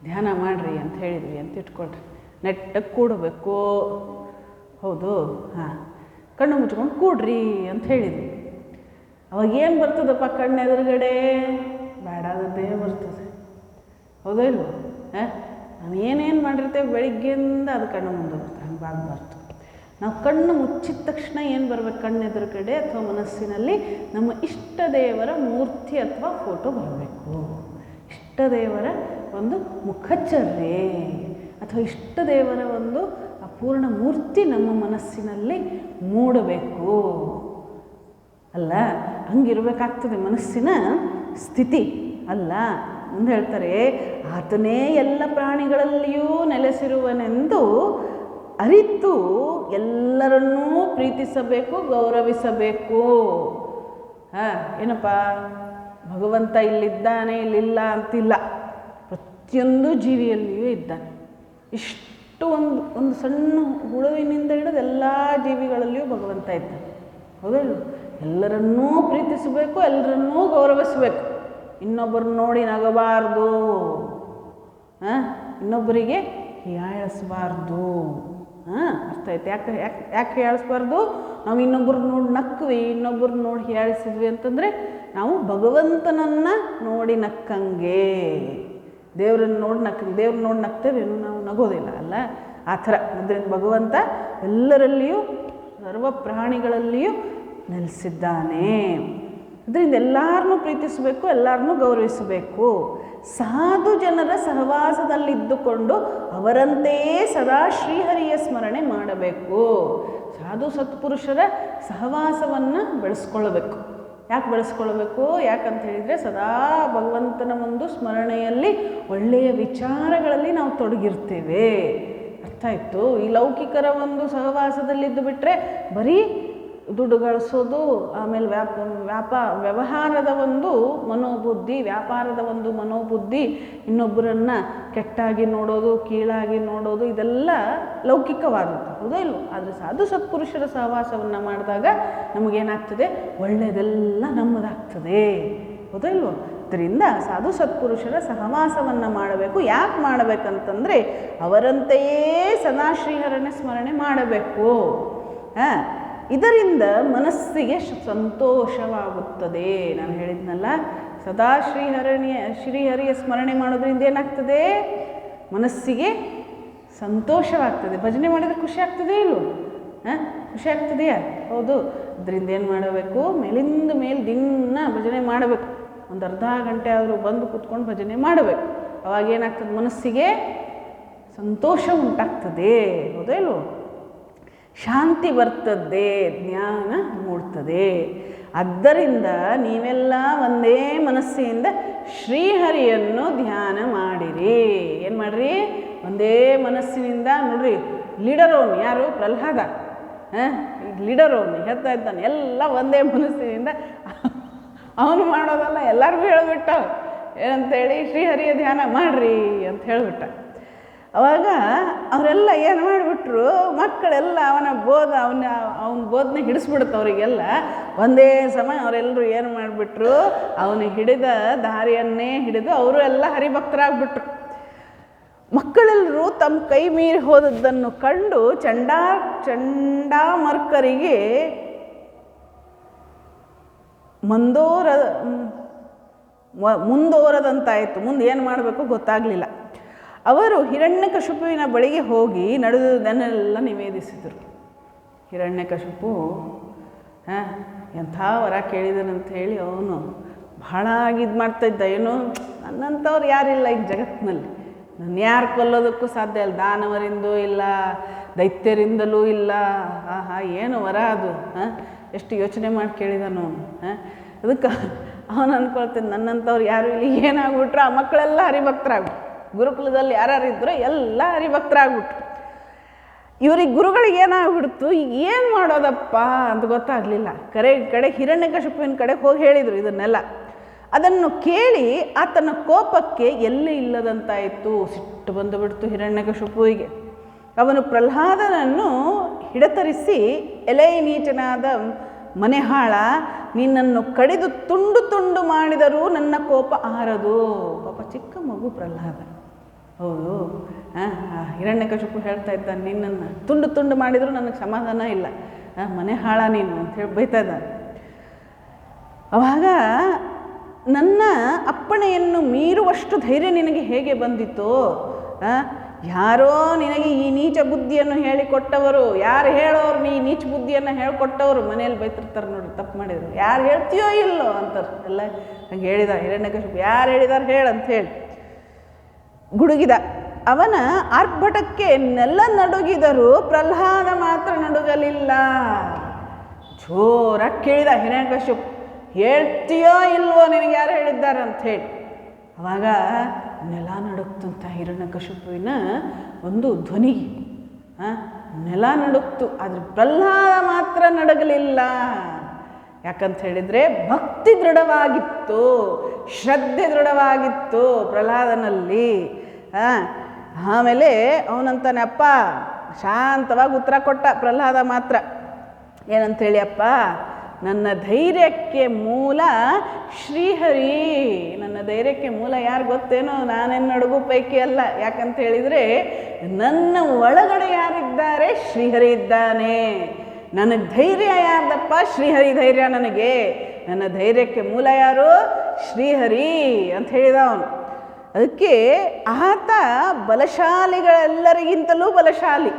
ಧ್ಯಾನ ಮಾಡಿರಿ ಅಂತ ಹೇಳಿದ್ವಿ ಅಂತ ಇಟ್ಕೊಳ್ರಿ. ನೆಟ್ಟಗೆ ಕೂಡಬೇಕು. ಹೌದು, ಕಣ್ಣು ಮುಚ್ಕೊಂಡು ಕೂಡ್ರಿ ಅಂತ ಹೇಳಿದ್ವಿ. ಅವಾಗೇನು ಬರ್ತದಪ್ಪ ಕಣ್ಣೆದುರುಗಡೆ? ಬೇಡಾದದ್ದೇ ಬರ್ತದೆ. ಹೌದೋ ಇಲ್ವೋ? ನಾವು ಏನೇನು ಮಾಡಿರ್ತೇವೆ ಬೆಳಿಗ್ಗೆಯಿಂದ ಅದು ಕಣ್ಣು ಮುಂದೆ ಬರ್ತದೆ. ಹಂಗಾಗಬಾರ್ದು. ನಾವು ಕಣ್ಣು ಮುಚ್ಚಿದ ತಕ್ಷಣ ಏನು ಬರಬೇಕು? ಕಣ್ಣೆದುರುಗಡೆ ಅಥವಾ ಮನಸ್ಸಿನಲ್ಲಿ ನಮ್ಮ ಇಷ್ಟ ದೇವರ ಮೂರ್ತಿ ಅಥವಾ ಫೋಟೋ ಬರಬೇಕು. ಇಷ್ಟ ದೇವರ ಒಂದು ಮುಖಚರ್ಯೆ ಅಥವಾ ಇಷ್ಟ ದೇವರ ಒಂದು ಅಪೂರ್ಣ ಮೂರ್ತಿ ನಮ್ಮ ಮನಸ್ಸಿನಲ್ಲಿ ಮೂಡಬೇಕು ಅಲ್ಲ? ಹಂಗಿರಬೇಕಾಗ್ತದೆ ಮನಸ್ಸಿನ ಸ್ಥಿತಿ ಅಲ್ಲ. ಮುಂದೆ ಹೇಳ್ತಾರೆ, ಆತನೇ ಎಲ್ಲ ಪ್ರಾಣಿಗಳಲ್ಲಿಯೂ ನೆಲೆಸಿರುವನೆಂದು ಅರಿತು ಎಲ್ಲರನ್ನೂ ಪ್ರೀತಿಸಬೇಕು, ಗೌರವಿಸಬೇಕು. ಏನಪ್ಪ? ಭಗವಂತ ಇಲ್ಲಿದ್ದಾನೆ, ಇಲ್ಲಿಲ್ಲ ಅಂತಿಲ್ಲ. ಪ್ರತಿಯೊಂದು ಜೀವಿಯಲ್ಲಿಯೂ ಇದ್ದಾನೆ. ಇಷ್ಟು ಒಂದು ಸಣ್ಣ ಹುಳುವಿನಿಂದ ಹಿಡಿದು ಎಲ್ಲ ಜೀವಿಗಳಲ್ಲಿಯೂ ಭಗವಂತ ಇದ್ದಾನೆ. ಹೌದಲ್ಲ? ಎಲ್ಲರನ್ನೂ ಪ್ರೀತಿಸಬೇಕು, ಎಲ್ಲರನ್ನೂ ಗೌರವಿಸಬೇಕು. ಇನ್ನೊಬ್ಬರನ್ನ ನೋಡಿ ನಗಬಾರ್ದು, ಇನ್ನೊಬ್ಬರಿಗೆ ಹೀಯಾಳಿಸಬಾರ್ದು. ಅರ್ಥ ಆಯ್ತು? ಯಾಕೆ ಹೀಯಾಳಿಸ್ಬಾರ್ದು? ನಾವು ಇನ್ನೊಬ್ಬರನ್ನ ನೋಡಿ ನಕ್ವಿ, ಇನ್ನೊಬ್ಬರನ್ನ ನೋಡಿ ಹೀಯಾಳಿಸಿದ್ವಿ ಅಂತಂದರೆ ನಾವು ಭಗವಂತನನ್ನು ನೋಡಿ ನಕ್ಕಂಗೆ. ದೇವ್ರನ್ನ ನೋಡಿ ನಗ್ತೇವೇನು? ನಾವು ನಗೋದಿಲ್ಲ ಅಲ್ಲ? ಆ ಥರ. ಅದರಿಂದ ಭಗವಂತ ಎಲ್ಲರಲ್ಲಿಯೂ, ಸರ್ವ ಪ್ರಾಣಿಗಳಲ್ಲಿಯೂ ನೆಲೆಸಿದ್ದಾನೆ. ಅದರಿಂದ ಎಲ್ಲರನ್ನೂ ಪ್ರೀತಿಸಬೇಕು, ಎಲ್ಲರನ್ನೂ ಗೌರವಿಸಬೇಕು. ಸಾಧು ಜನರ ಸಹವಾಸದಲ್ಲಿದ್ದುಕೊಂಡು ಅವರಂತೆಯೇ ಸದಾ ಶ್ರೀಹರಿಯ ಸ್ಮರಣೆ ಮಾಡಬೇಕು. ಸಾಧು ಸತ್ಪುರುಷರ ಸಹವಾಸವನ್ನು ಬೆಳೆಸ್ಕೊಳ್ಬೇಕು. ಯಾಕೆ ಬೆಳೆಸ್ಕೊಳ್ಬೇಕು? ಯಾಕಂತ ಹೇಳಿದರೆ ಸದಾ ಭಗವಂತನ ಒಂದು ಸ್ಮರಣೆಯಲ್ಲಿ, ಒಳ್ಳೆಯ ವಿಚಾರಗಳಲ್ಲಿ ನಾವು ತೊಡಗಿರ್ತೇವೆ. ಅರ್ಥ ಆಯಿತು? ಈ ಲೌಕಿಕರ ಒಂದು ಸಹವಾಸದಲ್ಲಿದ್ದು ಬಿಟ್ಟರೆ ಬರೀ ದುಡ್ಡು ಗಳಿಸೋದು, ಆಮೇಲೆ ವ್ಯವಹಾರದ ಒಂದು ಮನೋಬುದ್ಧಿ, ವ್ಯಾಪಾರದ ಒಂದು ಮನೋಬುದ್ಧಿ, ಇನ್ನೊಬ್ಬರನ್ನು ಕೆಟ್ಟಾಗಿ ನೋಡೋದು, ಕೀಳಾಗಿ ನೋಡೋದು, ಇದೆಲ್ಲ ಲೌಕಿಕವಾದದ್ದು. ಹೌದೋ ಇಲ್ವೋ? ಆದರೆ ಸಾಧು ಸತ್ಪುರುಷರ ಸಹವಾಸವನ್ನು ಮಾಡಿದಾಗ ನಮಗೇನಾಗ್ತದೆ? ಒಳ್ಳೆಯದೆಲ್ಲ ನಮ್ಮದಾಗ್ತದೆ. ಹೌದೋ ಇಲ್ವೋ? ಅದರಿಂದ ಸಾಧು ಸತ್ಪುರುಷರ ಸಹವಾಸವನ್ನು ಮಾಡಬೇಕು. ಯಾಕೆ ಮಾಡಬೇಕಂತಂದರೆ ಅವರಂತೆಯೇ ಸದಾ ಶ್ರೀಹರನ ಸ್ಮರಣೆ ಮಾಡಬೇಕು. ಇದರಿಂದ ಮನಸ್ಸಿಗೆ ಸಂತೋಷವಾಗುತ್ತದೆ. ನಾನು ಹೇಳಿದ್ನಲ್ಲ, ಸದಾ ಶ್ರೀಹರಿಯ ಸ್ಮರಣೆ ಮಾಡೋದ್ರಿಂದ ಏನಾಗ್ತದೆ? ಮನಸ್ಸಿಗೆ ಸಂತೋಷವಾಗ್ತದೆ. ಭಜನೆ ಮಾಡಿದರೆ ಖುಷಿ ಆಗ್ತದೆ ಇಲ್ವೋ? ಖುಷಿ ಆಗ್ತದೆಯಾ? ಹೌದು. ಅದರಿಂದ ಏನು ಮಾಡಬೇಕು? ಮೇಲಿಂದ ಮೇಲೆ ದಿನ ಭಜನೆ ಮಾಡಬೇಕು. ಒಂದು ಅರ್ಧ ಗಂಟೆ ಆದರೂ ಬಂದು ಕೂತ್ಕೊಂಡು ಭಜನೆ ಮಾಡಬೇಕು. ಅವಾಗ ಏನಾಗ್ತದೆ? ಮನಸ್ಸಿಗೆ ಸಂತೋಷ ಉಂಟಾಗ್ತದೆ. ಹೌದಾ ಇಲ್ವೋ? ಶಾಂತಿ ಬರ್ತದೆ, ಜ್ಞಾನ ಮೂಡ್ತದೆ. ಆದ್ದರಿಂದ ನೀವೆಲ್ಲ ಒಂದೇ ಮನಸ್ಸಿನಿಂದ ಶ್ರೀಹರಿಯನ್ನು ಧ್ಯಾನ ಮಾಡಿರಿ. ಏನು ಮಾಡಿರಿ? ಒಂದೇ ಮನಸ್ಸಿನಿಂದ. ನೋಡ್ರಿ, ಲೀಡರ್ ಅವನು ಯಾರು? ಪ್ರಹ್ಲಾದ. ಲೀಡರ್ ಅವನು ಹೇಳ್ತಾ ಇದ್ದಾನೆ, ಎಲ್ಲ ಒಂದೇ ಮನಸ್ಸಿನಿಂದ ಅವನು ಮಾಡೋದಲ್ಲ, ಎಲ್ಲರಿಗೂ ಹೇಳಿಬಿಟ್ಟ. ಏನಂತೇಳಿ? ಶ್ರೀಹರಿಯ ಧ್ಯಾನ ಮಾಡಿರಿ ಅಂತ ಹೇಳಿಬಿಟ್ಟ. ಅವಾಗ ಅವರೆಲ್ಲ ಏನು ಮಾಡಿಬಿಟ್ರು? ಮಕ್ಕಳೆಲ್ಲ ಅವನ ಬೋಧನೆ ಹಿಡಿಸ್ಬಿಡುತ್ತೆ ಅವರಿಗೆಲ್ಲ. ಒಂದೇ ಸಮಯ ಅವರೆಲ್ಲರೂ ಏನು ಮಾಡಿಬಿಟ್ರು? ಅವನು ಹಿಡಿದ ದಾರಿಯನ್ನೇ ಹಿಡಿದು ಅವರು ಎಲ್ಲ ಹರಿಭಕ್ತರಾಗ್ಬಿಟ್ರು. ಮಕ್ಕಳೆಲ್ಲರೂ ತಮ್ಮ ಕೈ ಮೀರಿ ಹೋದದ್ದನ್ನು ಕಂಡು ಚಂಡಾಮರ್ಕರಿಗೆ ಮುಂದೋರದಂತಾಯಿತು. ಮುಂದೆ ಏನು ಮಾಡಬೇಕು ಗೊತ್ತಾಗಲಿಲ್ಲ. ಅವರು ಹಿರಣ್ಯಕಶಿಪುವಿನ ಬಳಿಗೆ ಹೋಗಿ ನಡೆದುದನ್ನೆಲ್ಲ ನಿವೇದಿಸಿದರು. ಹಿರಣ್ಯಕಶಿಪು ಎಂಥ ವರ ಕೇಳಿದನಂತ ಹೇಳಿ ಅವನು ಬಹಳ ಇದು ಮಾಡ್ತಾಯಿದ್ದ. ಏನು, ನನ್ನಂಥವ್ರು ಯಾರಿಲ್ಲ ಈ ಜಗತ್ತಿನಲ್ಲಿ, ನನ್ನ ಯಾರು ಕೊಲ್ಲೋದಕ್ಕೂ ಸಾಧ್ಯ ಇಲ್ಲ, ದಾನವರಿಂದೂ ಇಲ್ಲ, ದೈತ್ಯರಿಂದಲೂ ಇಲ್ಲ. ಏನು ವರ ಅದು! ಎಷ್ಟು ಯೋಚನೆ ಮಾಡಿ ಕೇಳಿದನು ಅವನು. ಅದಕ್ಕೆ ಅವನು ಅಂದ್ಕೊಳ್ತಾನೆ, ನನ್ನಂಥವ್ರು ಯಾರು ಇಲ್ಲಿ. ಏನಾಗ್ಬಿಟ್ರು? ಆ ಮಕ್ಕಳೆಲ್ಲ ಹರಿಭಕ್ತರಾಗ್ಬಿಟ್ರು. ಗುರುಕುಲದಲ್ಲಿ ಯಾರ್ಯಾರಿದ್ರು ಎಲ್ಲ ಹರಿಭಕ್ತರಾಗ್ಬಿಟ್ರು. ಇವ್ರಿಗೆ ಗುರುಗಳಿಗೆ ಏನಾಗ್ಬಿಡ್ತು? ಈಗ ಏನು ಮಾಡೋದಪ್ಪ ಅಂತ ಗೊತ್ತಾಗಲಿಲ್ಲ. ಕಡೆ ಹಿರಣ್ಯಕಶಿಪುವಿನ ಕಡೆ ಹೋಗಿ ಹೇಳಿದರು ಇದನ್ನೆಲ್ಲ. ಅದನ್ನು ಕೇಳಿ ಆತನ ಕೋಪಕ್ಕೆ ಎಲ್ಲೇ ಇಲ್ಲದಂತಾಯಿತು. ಸಿಟ್ಟು ಬಂದು ಬಿಡ್ತು ಹಿರಣ್ಯಕಶಿಪುವಿಗೆ. ಅವನು ಪ್ರಹ್ಲಾದನನ್ನು ಹಿಡತರಿಸಿ, ಎಲೆ ನೀಚನಾದ ಮನೆಹಾಳ, ನಿನ್ನನ್ನು ಕಡಿದು ತುಂಡು ತುಂಡು ಮಾಡಿದರೂ ನನ್ನ ಕೋಪ ಆರದು. ಪಾಪ ಚಿಕ್ಕ ಮಗು ಪ್ರಹ್ಲಾದ. ಹೌದು. ಹಿರಣ್ಯಕಶಿಪು ಹೇಳ್ತಾ ಇದ್ದಾನೆ, ನಿನ್ನನ್ನು ತುಂಡು ತುಂಡು ಮಾಡಿದರೂ ನನಗೆ ಸಮಾಧಾನ ಇಲ್ಲ, ಮನೆಹಾಳ ನೀನು ಅಂಥೇಳಿ ಬೈತಾ ಇದ್ದಾನೆ. ಅವಾಗ ನನ್ನ ಅಪ್ಪಣೆಯನ್ನು ಮೀರುವಷ್ಟು ಧೈರ್ಯ ನಿನಗೆ ಹೇಗೆ ಬಂದಿತ್ತು? ಯಾರೋ ನಿನಗೆ ಈ ನೀಚ ಬುದ್ಧಿಯನ್ನು ಹೇಳಿಕೊಟ್ಟವರು, ಯಾರು ಹೇಳೋರು? ನೀ ನೀಚ ಬುದ್ಧಿಯನ್ನು ಹೇಳಿಕೊಟ್ಟವರು ಮನೇಲಿ ಬೈತಿರ್ತಾರೆ ನೋಡಿ, ತಪ್ಪು ಮಾಡಿದ್ರು. ಯಾರು ಹೇಳ್ತೀಯೋ ಇಲ್ಲೋ ಅಂತಾರೆ ಎಲ್ಲ. ಹಂಗೆ ಹೇಳಿದ ಹಿರಣ್ಯಕಶಿಪು. ಯಾರು ಹೇಳಿದಾರೆ ಹೇಳಂತ ಹೇಳಿ ಗುಡುಗಿದ. ಅವನ ಆರ್ಭಟಕ್ಕೆ ನೆಲ ನಡುಗಿದರು, ಪ್ರಹ್ಲಾದ ಮಾತ್ರ ನಡುಗಲಿಲ್ಲ. ಜೋರಾಗಿ ಕೇಳಿದ ಹಿರಣ್ಯಕಶಿಪು, ಹೇಳ್ತೀಯೋ ಇಲ್ವೋ? ನಿನಗೆ ಯಾರು ಹೇಳಿದ್ದಾರೆ ಅಂತ ಹೇಳಿ. ಅವಾಗ ನೆಲ ನಡುಕ್ತಂತ ಹಿರಣ್ಯಕಶಿಪುವಿನ ಒಂದು ಧ್ವನಿಗೆ. ನೆಲ ನಡುಕ್ತು, ಆದರೆ ಪ್ರಹ್ಲಾದ ಮಾತ್ರ ನಡಗಲಿಲ್ಲ. ಯಾಕಂತ ಹೇಳಿದರೆ ಭಕ್ತಿ ದೃಢವಾಗಿತ್ತು, ಶ್ರದ್ಧೆ ದೃಢವಾಗಿತ್ತು ಪ್ರಹ್ಲಾದನಲ್ಲಿ. ಆಮೇಲೆ ಅವನಂತಾನೆ, ಅಪ್ಪ ಶಾಂತವಾಗಿ ಉತ್ತರ ಕೊಟ್ಟ ಪ್ರಹ್ಲಾದ ಮಾತ್ರ. ಏನಂತೇಳಿ? ಅಪ್ಪ, ನನ್ನ ಧೈರ್ಯಕ್ಕೆ ಮೂಲ ಶ್ರೀಹರಿ. ನನ್ನ ಧೈರ್ಯಕ್ಕೆ ಮೂಲ ಯಾರು ಗೊತ್ತೇನೋ? ನಾನೇನು ನಡುಗು ಪೈಕಿ ಅಲ್ಲ. ಯಾಕಂತ ಹೇಳಿದರೆ ನನ್ನ ಒಳಗಡೆ ಯಾರಿದ್ದಾರೆ? ಶ್ರೀಹರಿ ಇದ್ದಾನೆ. ನನಗೆ ಧೈರ್ಯ ಯಾರ್ದಪ್ಪ? ಶ್ರೀಹರಿ ಧೈರ್ಯ ನನಗೆ. ನನ್ನ ಧೈರ್ಯಕ್ಕೆ ಮೂಲ ಯಾರು? ಶ್ರೀಹರಿ ಅಂತ ಹೇಳಿದ ಅವನು. ಅದಕ್ಕೆ ಆತ ಬಲಶಾಲಿಗಳೆಲ್ಲರಿಗಿಂತಲೂ ಬಲಶಾಲಿ.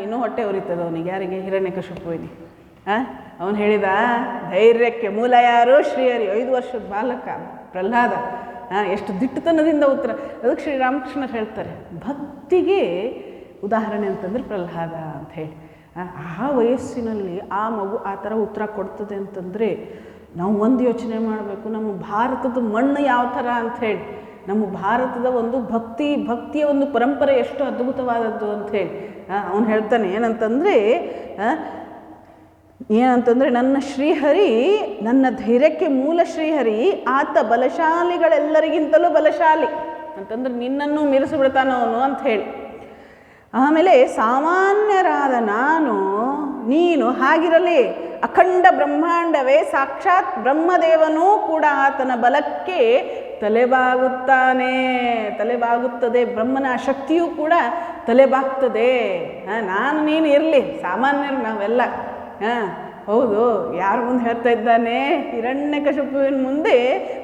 ಇನ್ನೂ ಹೊಟ್ಟೆ ಉರಿತದ ಅವನಿಗೆ. ಯಾರಿಗೆ? ಹಿರಣ್ಯಕಶಿಪುವಿನಿಗೆ. ಅವನು ಹೇಳಿದ, ಧೈರ್ಯಕ್ಕೆ ಮೂಲ ಯಾರು? ಶ್ರೀಹರಿ. 5 ವರ್ಷದ ಬಾಲಕ ಪ್ರಹ್ಲಾದ. ಎಷ್ಟು ದಿಟ್ಟತನದಿಂದ ಉತ್ತರ. ಅದಕ್ಕೆ ಶ್ರೀರಾಮಕೃಷ್ಣರು ಹೇಳ್ತಾರೆ, ಭಕ್ತಿಗೆ ಉದಾಹರಣೆ ಅಂತಂದರೆ ಪ್ರಹ್ಲಾದ ಅಂತ ಹೇಳಿ. ಆ ವಯಸ್ಸಿನಲ್ಲಿ ಆ ಮಗು ಆ ಥರ ಉತ್ತರ ಕೊಡ್ತದೆ ಅಂತಂದರೆ ನಾವು ಒಂದು ಯೋಚನೆ ಮಾಡಬೇಕು, ನಮ್ಮ ಭಾರತದ ಮಣ್ಣು ಯಾವ ಥರ ಅಂಥೇಳಿ. ನಮ್ಮ ಭಾರತದ ಒಂದು ಭಕ್ತಿಯ ಒಂದು ಪರಂಪರೆ ಎಷ್ಟು ಅದ್ಭುತವಾದದ್ದು ಅಂಥೇಳಿ. ಅವನು ಹೇಳ್ತಾನೆ ಏನಂತಂದರೆ ನನ್ನ ಶ್ರೀಹರಿ, ನನ್ನ ಧೈರ್ಯಕ್ಕೆ ಮೂಲ ಶ್ರೀಹರಿ, ಆತ ಬಲಶಾಲಿಗಳೆಲ್ಲರಿಗಿಂತಲೂ ಬಲಶಾಲಿ ಅಂತಂದ್ರೆ ನಿನ್ನನ್ನು ಮೀರಿಸಿಬಿಡ್ತಾನವನು ಅಂತ ಹೇಳಿ. ಆಮೇಲೆ ಸಾಮಾನ್ಯರಾದ ನಾನು ನೀನು ಹಾಗಿರಲಿ. ಅಖಂಡ ಬ್ರಹ್ಮಾಂಡವೇ ಸಾಕ್ಷಾತ್ ಬ್ರಹ್ಮದೇವನೂ ಕೂಡ ಆತನ ಬಲಕ್ಕೆ ತಲೆಬಾಗುತ್ತದೆ. ಬ್ರಹ್ಮನ ಶಕ್ತಿಯೂ ಕೂಡ ತಲೆಬಾಗ್ತದೆ. ನಾನು ನೀನು ಇರಲಿ, ಸಾಮಾನ್ಯರು ನಾವೆಲ್ಲ. ಹೌದು, ಯಾರ ಮುಂದೆ ಹೇಳ್ತಾ ಇದ್ದಾನೆ? ಹಿರಣ್ಯಕಶಿಪುವಿನ ಮುಂದೆ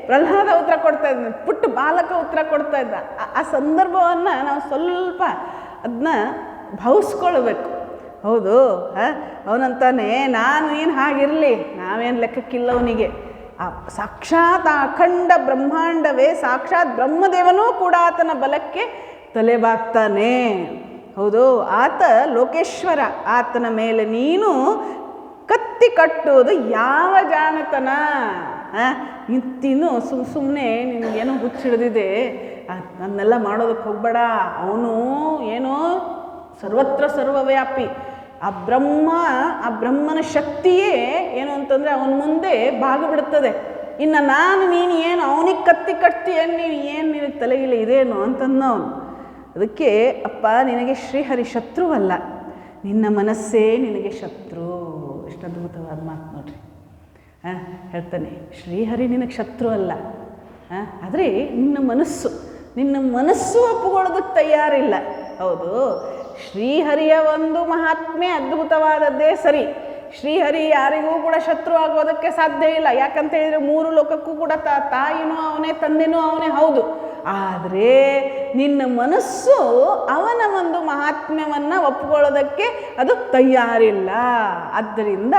ಪ್ರಹ್ಲಾದ ಉತ್ತರ ಕೊಡ್ತಾ ಇದ್ದಾನೆ, ಪುಟ್ಟ ಬಾಲಕ ಉತ್ತರ ಕೊಡ್ತಾ ಇದ್ದ. ಆ ಸಂದರ್ಭವನ್ನು ನಾವು ಸ್ವಲ್ಪ ಅದನ್ನ ಭಾವಿಸ್ಕೊಳ್ಬೇಕು. ಹೌದು, ಅವನಂತಾನೆ ನಾನು ನೀನು ಹಾಗಿರಲಿ, ನಾವೇನು ಲೆಕ್ಕಕ್ಕಿಲ್ಲ ಅವನಿಗೆ. ಸಾಕ್ಷಾತ್ ಅಖಂಡ ಬ್ರಹ್ಮಾಂಡವೇ ಸಾಕ್ಷಾತ್ ಬ್ರಹ್ಮದೇವನೂ ಕೂಡ ಆತನ ಬಲಕ್ಕೆ ತಲೆಬಾಗ್ತಾನೆ. ಹೌದು, ಆತ ಲೋಕೇಶ್ವರ. ಆತನ ಮೇಲೆ ನೀನು ಕತ್ತಿ ಕಟ್ಟುವುದು ಯಾವ ಜಾಣತನ? ಇನ್ನು ಸುಮ್ಮನೆ ನಿನಗೇನೋ ಹುಚ್ಚಿಡ್ದಿದೆ, ಅದನ್ನೆಲ್ಲ ಮಾಡೋದಕ್ಕೆ ಹೋಗ್ಬೇಡ. ಅವನು ಏನೋ ಸರ್ವತ್ರ ಸರ್ವವ್ಯಾಪಿ. ಆ ಬ್ರಹ್ಮನ ಶಕ್ತಿಯೇ ಏನು ಅಂತಂದರೆ ಅವನ ಮುಂದೆ ಬಾಗಿಬಿಡುತ್ತದೆ. ಇನ್ನು ನಾನು ನೀನು ಏನು ಅವನಿಗೆ ಕತ್ತಿ ಕಟ್ತಿ ಏನು ನಿನಗೆ ತಲೆಗಿಲ್ಲ ಇದೇನು ಅಂತಂದವನು. ಅದಕ್ಕೆ ಅಪ್ಪ, ನಿನಗೆ ಶ್ರೀಹರಿ ಶತ್ರುವಲ್ಲ, ನಿನ್ನ ಮನಸ್ಸೇ ನಿನಗೆ ಶತ್ರು. ಎಷ್ಟು ಅದ್ಭುತವಾದ ಮಾತು ನೋಡ್ರಿ. ಹೇಳ್ತಾನೆ, ಶ್ರೀಹರಿ ನಿನಗೆ ಶತ್ರು ಅಲ್ಲ, ಆದರೆ ನಿನ್ನ ಮನಸ್ಸು ಒಪ್ಪಿಕೊಳ್ಳೋದಕ್ಕೆ ತಯಾರಿಲ್ಲ. ಹೌದು, ಶ್ರೀಹರಿಯ ಒಂದು ಮಹಾತ್ಮೆ ಅದ್ಭುತವಾದದ್ದೇ ಸರಿ. ಶ್ರೀಹರಿ ಯಾರಿಗೂ ಕೂಡ ಶತ್ರು ಆಗೋದಕ್ಕೆ ಸಾಧ್ಯ ಇಲ್ಲ. ಯಾಕಂತ ಹೇಳಿದರೆ 3 ಲೋಕಕ್ಕೂ ಕೂಡ ತಾಯಿನೂ ಅವನೇ, ತಂದೆನೂ ಅವನೇ. ಹೌದು, ಆದರೆ ನಿನ್ನ ಮನಸ್ಸು ಅವನ ಒಂದು ಮಹಾತ್ಮ್ಯವನ್ನು ಒಪ್ಪಿಕೊಳ್ಳೋದಕ್ಕೆ ಅದು ತಯಾರಿಲ್ಲ. ಆದ್ದರಿಂದ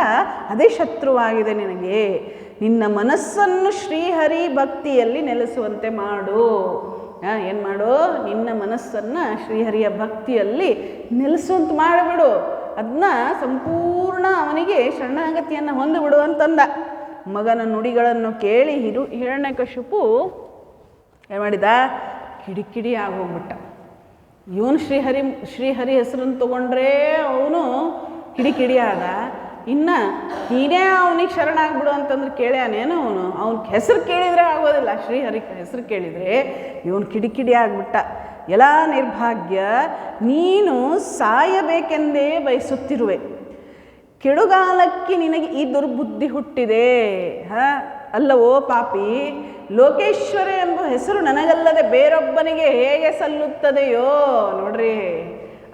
ಅದೇ ಶತ್ರುವಾಗಿದೆ ನಿನಗೆ. ನಿನ್ನ ಮನಸ್ಸನ್ನು ಶ್ರೀಹರಿ ಭಕ್ತಿಯಲ್ಲಿ ನೆಲೆಸುವಂತೆ ಮಾಡು. ಏನು ಮಾಡು? ನಿನ್ನ ಮನಸ್ಸನ್ನು ಶ್ರೀಹರಿಯ ಭಕ್ತಿಯಲ್ಲಿ ನೆಲೆಸುವಂತೆ ಮಾಡಿಬಿಡು. ಅದನ್ನ ಸಂಪೂರ್ಣ ಅವನಿಗೆ ಶರಣಾಗತಿಯನ್ನು ಹೊಂದಿಬಿಡು ಅಂತಂದ. ಮಗನ ನುಡಿಗಳನ್ನು ಕೇಳಿ ಹಿರಣ್ಯಕಶಿಪು ಏನು ಮಾಡಿದ? ಕಿಡಿಕಿಡಿ ಆಗೋಗ್ಬಿಟ್ಟ. ಇವನು ಶ್ರೀಹರಿ ಹೆಸರನ್ನು ತಗೊಂಡ್ರೆ ಅವನು ಕಿಡಿಕಿಡಿ ಆದ. ಇನ್ನು ನೀನೇ ಅವನಿಗೆ ಶರಣಾಗ್ಬಿಡು ಅಂತಂದ್ರೆ ಕೇಳ್ಯಾನೇನು? ಅವನ ಹೆಸರು ಕೇಳಿದರೆ ಆಗೋದಿಲ್ಲ. ಶ್ರೀಹರಿ ಹೆಸರು ಕೇಳಿದರೆ ಇವನು ಕಿಡಿಕಿಡಿ ಆಗ್ಬಿಟ್ಟ. ಎಲ್ಲ ನಿರ್ಭಾಗ್ಯ, ನೀನು ಸಾಯಬೇಕೆಂದೇ ಬಯಸುತ್ತಿರುವೆ. ಕೆಡುಗಾಲಕ್ಕೆ ನಿನಗೆ ಈ ದುರ್ಬುದ್ಧಿ ಹುಟ್ಟಿದೆ. ಅಲ್ಲವೋ ಪಾಪಿ, ಲೋಕೇಶ್ವರ ಎಂಬ ಹೆಸರು ನನಗಲ್ಲದೆ ಬೇರೊಬ್ಬನಿಗೆ ಹೇಗೆ ಸಲ್ಲುತ್ತದೆಯೋ? ನೋಡ್ರಿ,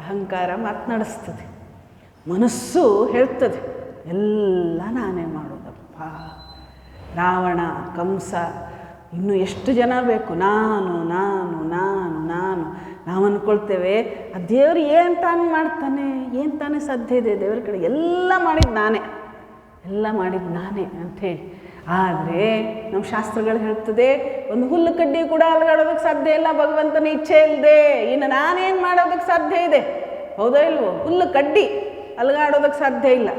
ಅಹಂಕಾರ ಮಾತನಾಡಿಸ್ತದೆ, ಮನಸ್ಸು ಹೇಳ್ತದೆ ಎಲ್ಲ ನಾನೇ ಮಾಡೋದಪ್ಪ. ರಾವಣ, ಕಂಸ, ಇನ್ನು ಎಷ್ಟು ಜನ ಬೇಕು? ನಾನು ನಾನು ನಾನು ನಾನು ನಾವು ಅಂದ್ಕೊಳ್ತೇವೆ. ಆ ದೇವರು ಏನು ತಾನು ಮಾಡ್ತಾನೆ, ಏನು ತಾನೇ ಸಾಧ್ಯ ಇದೆ ದೇವ್ರ ಕಡೆ? ಎಲ್ಲ ಮಾಡಿದ್ದು ನಾನೇ ಅಂಥೇಳಿ. ಆದರೆ ನಮ್ಮ ಶಾಸ್ತ್ರಗಳು ಹೇಳ್ತದೆ, ಒಂದು ಹುಲ್ಲು ಕಡ್ಡಿ ಕೂಡ ಅಲಗಾಡೋದಕ್ಕೆ ಸಾಧ್ಯ ಇಲ್ಲ ಭಗವಂತನ ಇಚ್ಛೆ ಇಲ್ಲದೆ. ಇನ್ನು ನಾನೇನು ಮಾಡೋದಕ್ಕೆ ಸಾಧ್ಯ ಇದೆ? ಹೌದಾ ಇಲ್ವೋ? ಹುಲ್ಲು ಕಡ್ಡಿ ಅಲಗಾಡೋದಕ್ಕೆ ಸಾಧ್ಯ ಇಲ್ಲ.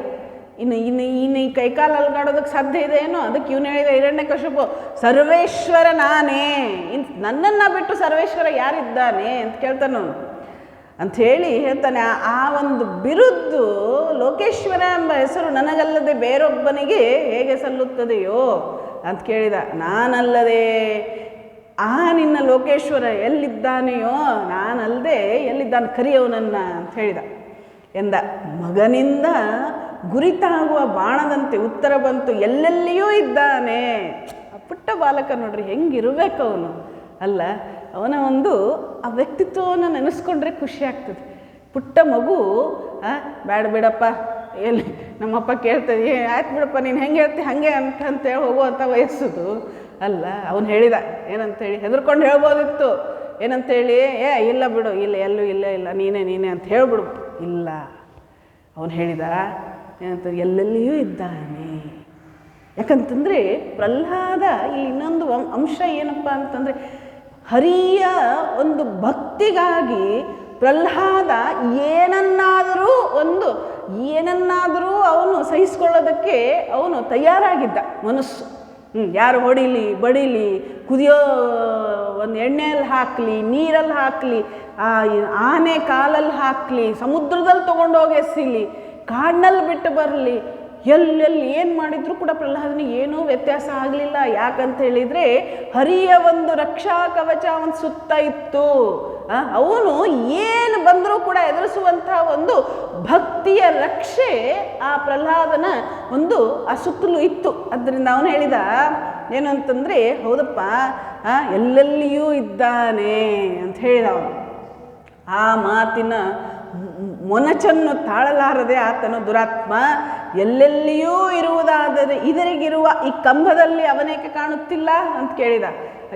ಇನ್ನು ಈ ಕೈಕಾಲು ಅಲಗಾಡೋದಕ್ಕೆ ಸಾಧ್ಯ ಇದೆ ಏನೋ? ಅದಕ್ಕೆ ಇವನು ಹೇಳಿದ ಹಿರಣ್ಯಕಶಿಪು, ಸರ್ವೇಶ್ವರ ನಾನೇ, ನನ್ನನ್ನು ಬಿಟ್ಟು ಸರ್ವೇಶ್ವರ ಯಾರಿದ್ದಾನೆ ಅಂತ ಕೇಳ್ತಾನವನು. ಅಂಥೇಳಿ ಹೇಳ್ತಾನೆ. ಆ ಒಂದು ಬಿರುದ್ದು, ಲೋಕೇಶ್ವರ ಎಂಬ ಹೆಸರು ನನಗಲ್ಲದೆ ಬೇರೊಬ್ಬನಿಗೆ ಹೇಗೆ ಸಲ್ಲುತ್ತದೆಯೋ ಅಂತ ಕೇಳಿದ. ನಾನಲ್ಲದೆ ಆ ನಿನ್ನ ಲೋಕೇಶ್ವರ ಎಲ್ಲಿದ್ದಾನೆಯೋ, ನಾನಲ್ಲದೆ ಎಲ್ಲಿದ್ದಾನೆ ಕರಿಯವನನ್ನು ಅಂತ ಹೇಳಿದ ಎಂದ. ಮಗನಿಂದ ಗುರಿತಾಗುವ ಬಾಣದಂತೆ ಉತ್ತರ ಬಂತು, ಎಲ್ಲೆಲ್ಲಿಯೂ ಇದ್ದಾನೆ. ಆ ಪುಟ್ಟ ಬಾಲಕ ನೋಡ್ರಿ ಹೆಂಗಿರ್ಬೇಕು ಅವನು. ಅಲ್ಲ, ಅವನ ಒಂದು ಆ ವ್ಯಕ್ತಿತ್ವವನ್ನು ನೆನೆಸ್ಕೊಂಡ್ರೆ ಖುಷಿ ಆಗ್ತದೆ. ಪುಟ್ಟ ಮಗು ಬೇಡ ಬಿಡಪ್ಪ, ಎಲ್ಲಿ ನಮ್ಮಪ್ಪ ಕೇಳ್ತದೆ, ಆಯ್ತು ಬಿಡಪ್ಪ ನೀನು ಹೆಂಗೆ ಹೇಳ್ತಿ ಹಾಗೆ ಅಂತೇಳಿ ಹೋಗುವಂಥ ವಯಸ್ಸುದು ಅಲ್ಲ. ಅವನು ಹೇಳಿದ ಏನಂತೇಳಿ, ಹೆದರ್ಕೊಂಡು ಹೇಳ್ಬೋದಿತ್ತು. ಏನಂತೇಳಿ, ಇಲ್ಲ ಬಿಡು, ಎಲ್ಲೂ ಇಲ್ಲ ನೀನೇ ಅಂತ ಹೇಳ್ಬಿಡು. ಇಲ್ಲ, ಅವನು ಹೇಳಿದ ಏನಂತ, ಎಲ್ಲೆಲ್ಲಿಯೂ ಇದ್ದಾನೆ. ಯಾಕಂತಂದರೆ ಪ್ರಹ್ಲಾದ ಇಲ್ಲಿ ಇನ್ನೊಂದು ಅಂಶ ಏನಪ್ಪ ಅಂತಂದರೆ, ಹರಿಯ ಒಂದು ಭಕ್ತಿಗಾಗಿ ಪ್ರಹ್ಲಾದ ಏನನ್ನಾದರೂ ಅವನು ಸಹಿಸ್ಕೊಳ್ಳೋದಕ್ಕೆ ಅವನು ತಯಾರಾಗಿದ್ದ. ಮನಸ್ಸು ಯಾರು ಹೊಡಿಲಿ ಬಡಿಲಿ, ಕುದಿಯೋ ಒಂದು ಎಣ್ಣೆಯಲ್ಲಿ ಹಾಕಲಿ, ನೀರಲ್ಲಿ ಹಾಕಲಿ, ಆನೆ ಕಾಲಲ್ಲಿ ಹಾಕಲಿ, ಸಮುದ್ರದಲ್ಲಿ ತೊಗೊಂಡೋಗಿ ಎಸಿಲಿ, ಕಾಡಿನಲ್ಲಿ ಬಿಟ್ಟು ಬರಲಿ, ಎಲ್ಲೆಲ್ಲಿ ಏನು ಮಾಡಿದ್ರು ಕೂಡ ಪ್ರಹ್ಲಾದನಿಗೆ ಏನೂ ವ್ಯತ್ಯಾಸ ಆಗಲಿಲ್ಲ. ಯಾಕಂತ ಹೇಳಿದರೆ ಹರಿಯ ಒಂದು ರಕ್ಷಾ ಕವಚ ಅವನ ಸುತ್ತ ಇತ್ತು. ಅವನು ಏನು ಬಂದರೂ ಕೂಡ ಎದುರಿಸುವಂತಹ ಒಂದು ಭಕ್ತಿಯ ರಕ್ಷೆ ಆ ಪ್ರಹ್ಲಾದನ ಒಂದು ಆ ಸುತ್ತಲೂ ಇತ್ತು. ಅದರಿಂದ ಅವನು ಹೇಳಿದ ಏನು ಅಂತಂದರೆ, ಹೌದಪ್ಪ ಎಲ್ಲೆಲ್ಲಿಯೂ ಇದ್ದಾನೆ ಅಂತ ಹೇಳಿದ ಅವನು. ಆ ಮಾತಿನ ಮೊನಚನ್ನು ತಾಳಲಾರದೆ ಆತನು ದುರಾತ್ಮ ಎಲ್ಲೆಲ್ಲಿಯೂ ಇರುವುದಾದರೆ ಇದರಿಗಿರುವ ಈ ಕಂಬದಲ್ಲಿ ಅವನೇಕೆ ಕಾಣುತ್ತಿಲ್ಲ ಅಂತ ಕೇಳಿದ.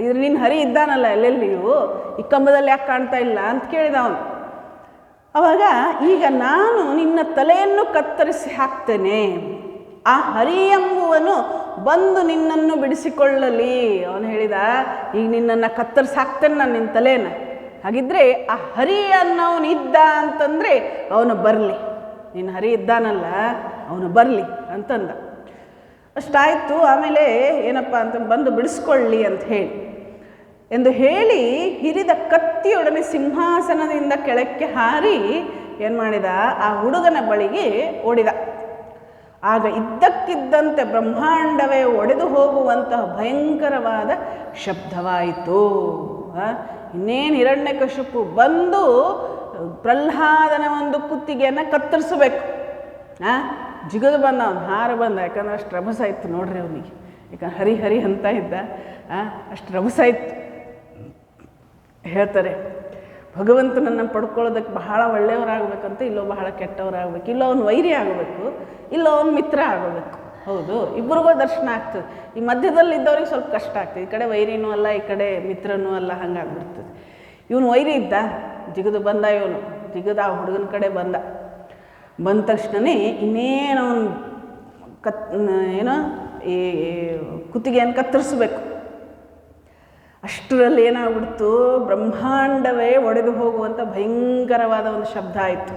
ಇದ್ರ ನೀನು ಹರಿ ಇದ್ದಾನಲ್ಲ ಎಲ್ಲೆಲ್ಲಿಯೂ, ಈ ಕಂಬದಲ್ಲಿ ಯಾಕೆ ಕಾಣ್ತಾ ಇಲ್ಲ ಅಂತ ಕೇಳಿದ ಅವನು. ಅವಾಗ ಈಗ ನಾನು ನಿನ್ನ ತಲೆಯನ್ನು ಕತ್ತರಿಸಿ ಹಾಕ್ತೇನೆ, ಆ ಹರಿ ಎಂಬುವನು ಬಂದು ನಿನ್ನನ್ನು ಬಿಡಿಸಿಕೊಳ್ಳಲಿ. ಅವನು ಹೇಳಿದ, ಈಗ ನಿನ್ನನ್ನು ಕತ್ತರಿಸಿ ಹಾಕ್ತೇನೆ ನಾನು ನಿನ್ನ ತಲೆನ. ಹಾಗಿದ್ರೆ ಆ ಹರಿ ಅನ್ನೋನು ಇದ್ದ ಅಂತಂದರೆ ಅವನು ಬರಲಿ, ನೀನು ಹರಿ ಇದ್ದಾನಲ್ಲ ಅವನು ಬರಲಿ ಅಂತಂದ. ಅಷ್ಟಾಯಿತು. ಆಮೇಲೆ ಏನಪ್ಪ ಅಂತ ಬಂದು ಬಿಡಿಸ್ಕೊಳ್ಳಿ ಅಂತ ಹೇಳಿ ಹಿರಿದ ಕತ್ತಿಯೊಡನೆ ಸಿಂಹಾಸನದಿಂದ ಕೆಳಕ್ಕೆ ಹಾರಿ ಏನು ಮಾಡಿದ, ಆ ಹುಡುಗನ ಬಳಿಗೆ ಓಡಿದ. ಆಗ ಇದ್ದಕ್ಕಿದ್ದಂತೆ ಬ್ರಹ್ಮಾಂಡವೇ ಒಡೆದು ಹೋಗುವಂತಹ ಭಯಂಕರವಾದ ಶಬ್ದವಾಯಿತು. ಇನ್ನೇನು ಹಿರಣ್ಯಕಶಿಪು ಬಂದು ಪ್ರಹ್ಲಾದನ ಒಂದು ಕುತ್ತಿಗೆಯನ್ನು ಕತ್ತರಿಸಬೇಕು. ಜಿಗದು ಬಂದ ಅವನು, ಹಾರ ಬಂದ. ಯಾಕಂದ್ರೆ ಅಷ್ಟು ರಭಸ ಇತ್ತು ನೋಡ್ರಿ ಅವನಿಗೆ. ಯಾಕಂದ್ರೆ ಹರಿ ಹರಿ ಅಂತ ಇದ್ದ, ಅಷ್ಟು ರಭಸ ಇತ್ತು. ಹೇಳ್ತಾರೆ, ಭಗವಂತನನ್ನು ಪಡ್ಕೊಳ್ಳೋದಕ್ಕೆ ಬಹಳ ಒಳ್ಳೆಯವರಾಗಬೇಕಂತ, ಇಲ್ಲೋ ಬಹಳ ಕೆಟ್ಟವರಾಗಬೇಕು, ಇಲ್ಲೋ ಅವನು ವೈರಿ ಆಗಬೇಕು, ಇಲ್ಲೋ ಅವನು ಮಿತ್ರ ಆಗಬೇಕು. ಹೌದು, ಇಬ್ಬರಿಗೂ ದರ್ಶನ ಆಗ್ತದೆ. ಈ ಮಧ್ಯದಲ್ಲಿದ್ದವ್ರಿಗೆ ಸ್ವಲ್ಪ ಕಷ್ಟ ಆಗ್ತದೆ. ಈ ಕಡೆ ವೈರಿನೂ ಅಲ್ಲ, ಈ ಕಡೆ ಮಿತ್ರನೂ ಅಲ್ಲ, ಹಂಗಾಗ್ಬಿಡ್ತದೆ. ಇವನು ವೈರಿ ಇದ್ದ, ಜಿಗದು ಬಂದ. ಇವನು ಜಿಗದ ಆ ಹುಡುಗನ ಕಡೆ ಬಂದ ತಕ್ಷಣವೇ ಇನ್ನೇನು ಅವನು ಏನೋ ಈ ಕುತ್ತಿಗೆಯನ್ನು ಕತ್ತರಿಸ್ಬೇಕು. ಅಷ್ಟರಲ್ಲಿ ಏನಾಗ್ಬಿಡ್ತು, ಬ್ರಹ್ಮಾಂಡವೇ ಒಡೆದು ಹೋಗುವಂಥ ಭಯಂಕರವಾದ ಒಂದು ಶಬ್ದ ಆಯಿತು.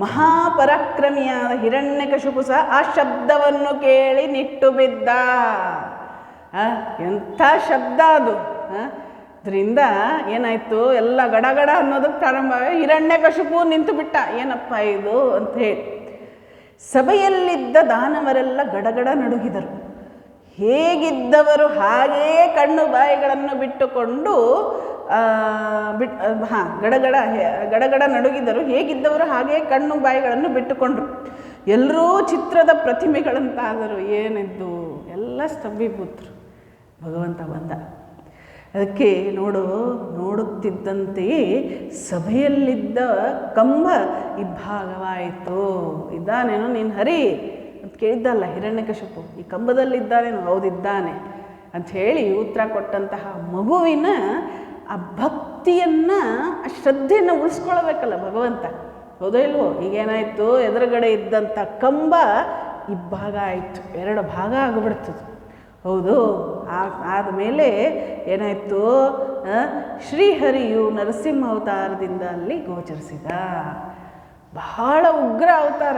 ಮಹಾಪರಾಕ್ರಮಿಯಾದ ಹಿರಣ್ಯಕಶಿಪು ಸಹ ಆ ಶಬ್ದವನ್ನು ಕೇಳಿ ನಿಟ್ಟು ಬಿದ್ದ. ಎಂಥ ಶಬ್ದ ಅದು! ಅದರಿಂದ ಏನಾಯಿತು, ಎಲ್ಲ ಗಡಗಡ ಅನ್ನೋದಕ್ಕೆ ಪ್ರಾರಂಭ. ಹಿರಣ್ಯಕಶಿಪು ನಿಂತು ಬಿಟ್ಟ, ಏನಪ್ಪ ಇದು ಅಂತ ಹೇಳಿ. ಸಭೆಯಲ್ಲಿದ್ದ ದಾನವರೆಲ್ಲ ಗಡಗಡ ನಡುಗಿದರು. ಹೇಗಿದ್ದವರು ಹಾಗೇ ಕಣ್ಣು ಬಾಯಿಗಳನ್ನು ಬಿಟ್ಟುಕೊಂಡು ಗಡಗಡ ನಡುಗಿದರು. ಹೇಗಿದ್ದವರು ಹಾಗೇ ಕಣ್ಣು ಬಾಯಿಗಳನ್ನು ಬಿಟ್ಟುಕೊಂಡ್ರು. ಎಲ್ಲರೂ ಚಿತ್ರದ ಪ್ರತಿಮೆಗಳಂತಾದರು. ಏನಿದ್ದು ಎಲ್ಲ ಸ್ತಂಭೀಭೂತರು. ಭಗವಂತ ಬಂದ. ಅದಕ್ಕೆ ನೋಡುತ್ತಿದ್ದಂತೆಯೇ ಸಭೆಯಲ್ಲಿದ್ದ ಕಂಬ ಇಬ್ಬಾಗವಾಯಿತು. ಇದ್ದಾನೇನೋ ನೀನು ಹರಿ ಅಂತ ಕೇಳಿದ್ದಲ್ಲ ಹಿರಣ್ಯಕಶಿಪು, ಈ ಕಂಬದಲ್ಲಿದ್ದಾನೇನೋ, ಹೌದಿದ್ದಾನೆ ಅಂಥೇಳಿ ಉತ್ತರ ಕೊಟ್ಟಂತಹ ಮಗುವಿನ ಆ ಭಕ್ತಿಯನ್ನು, ಆ ಶ್ರದ್ಧೆಯನ್ನು ಉಳಿಸ್ಕೊಳ್ಬೇಕಲ್ಲ ಭಗವಂತ. ಹೌದೋ ಇಲ್ವೋ? ಈಗೇನಾಯಿತು, ಎದುರುಗಡೆ ಇದ್ದಂಥ ಕಂಬ ಇಬ್ಬಾಗ ಆಯಿತು, ಎರಡು ಭಾಗ ಆಗಿಬಿಡ್ತದೆ. ಹೌದು. ಆದಮೇಲೆ ಏನಾಯಿತು, ಶ್ರೀಹರಿಯು ನರಸಿಂಹ ಅವತಾರದಿಂದ ಅಲ್ಲಿ ಗೋಚರಿಸಿದ. ಬಹಳ ಉಗ್ರ ಅವತಾರ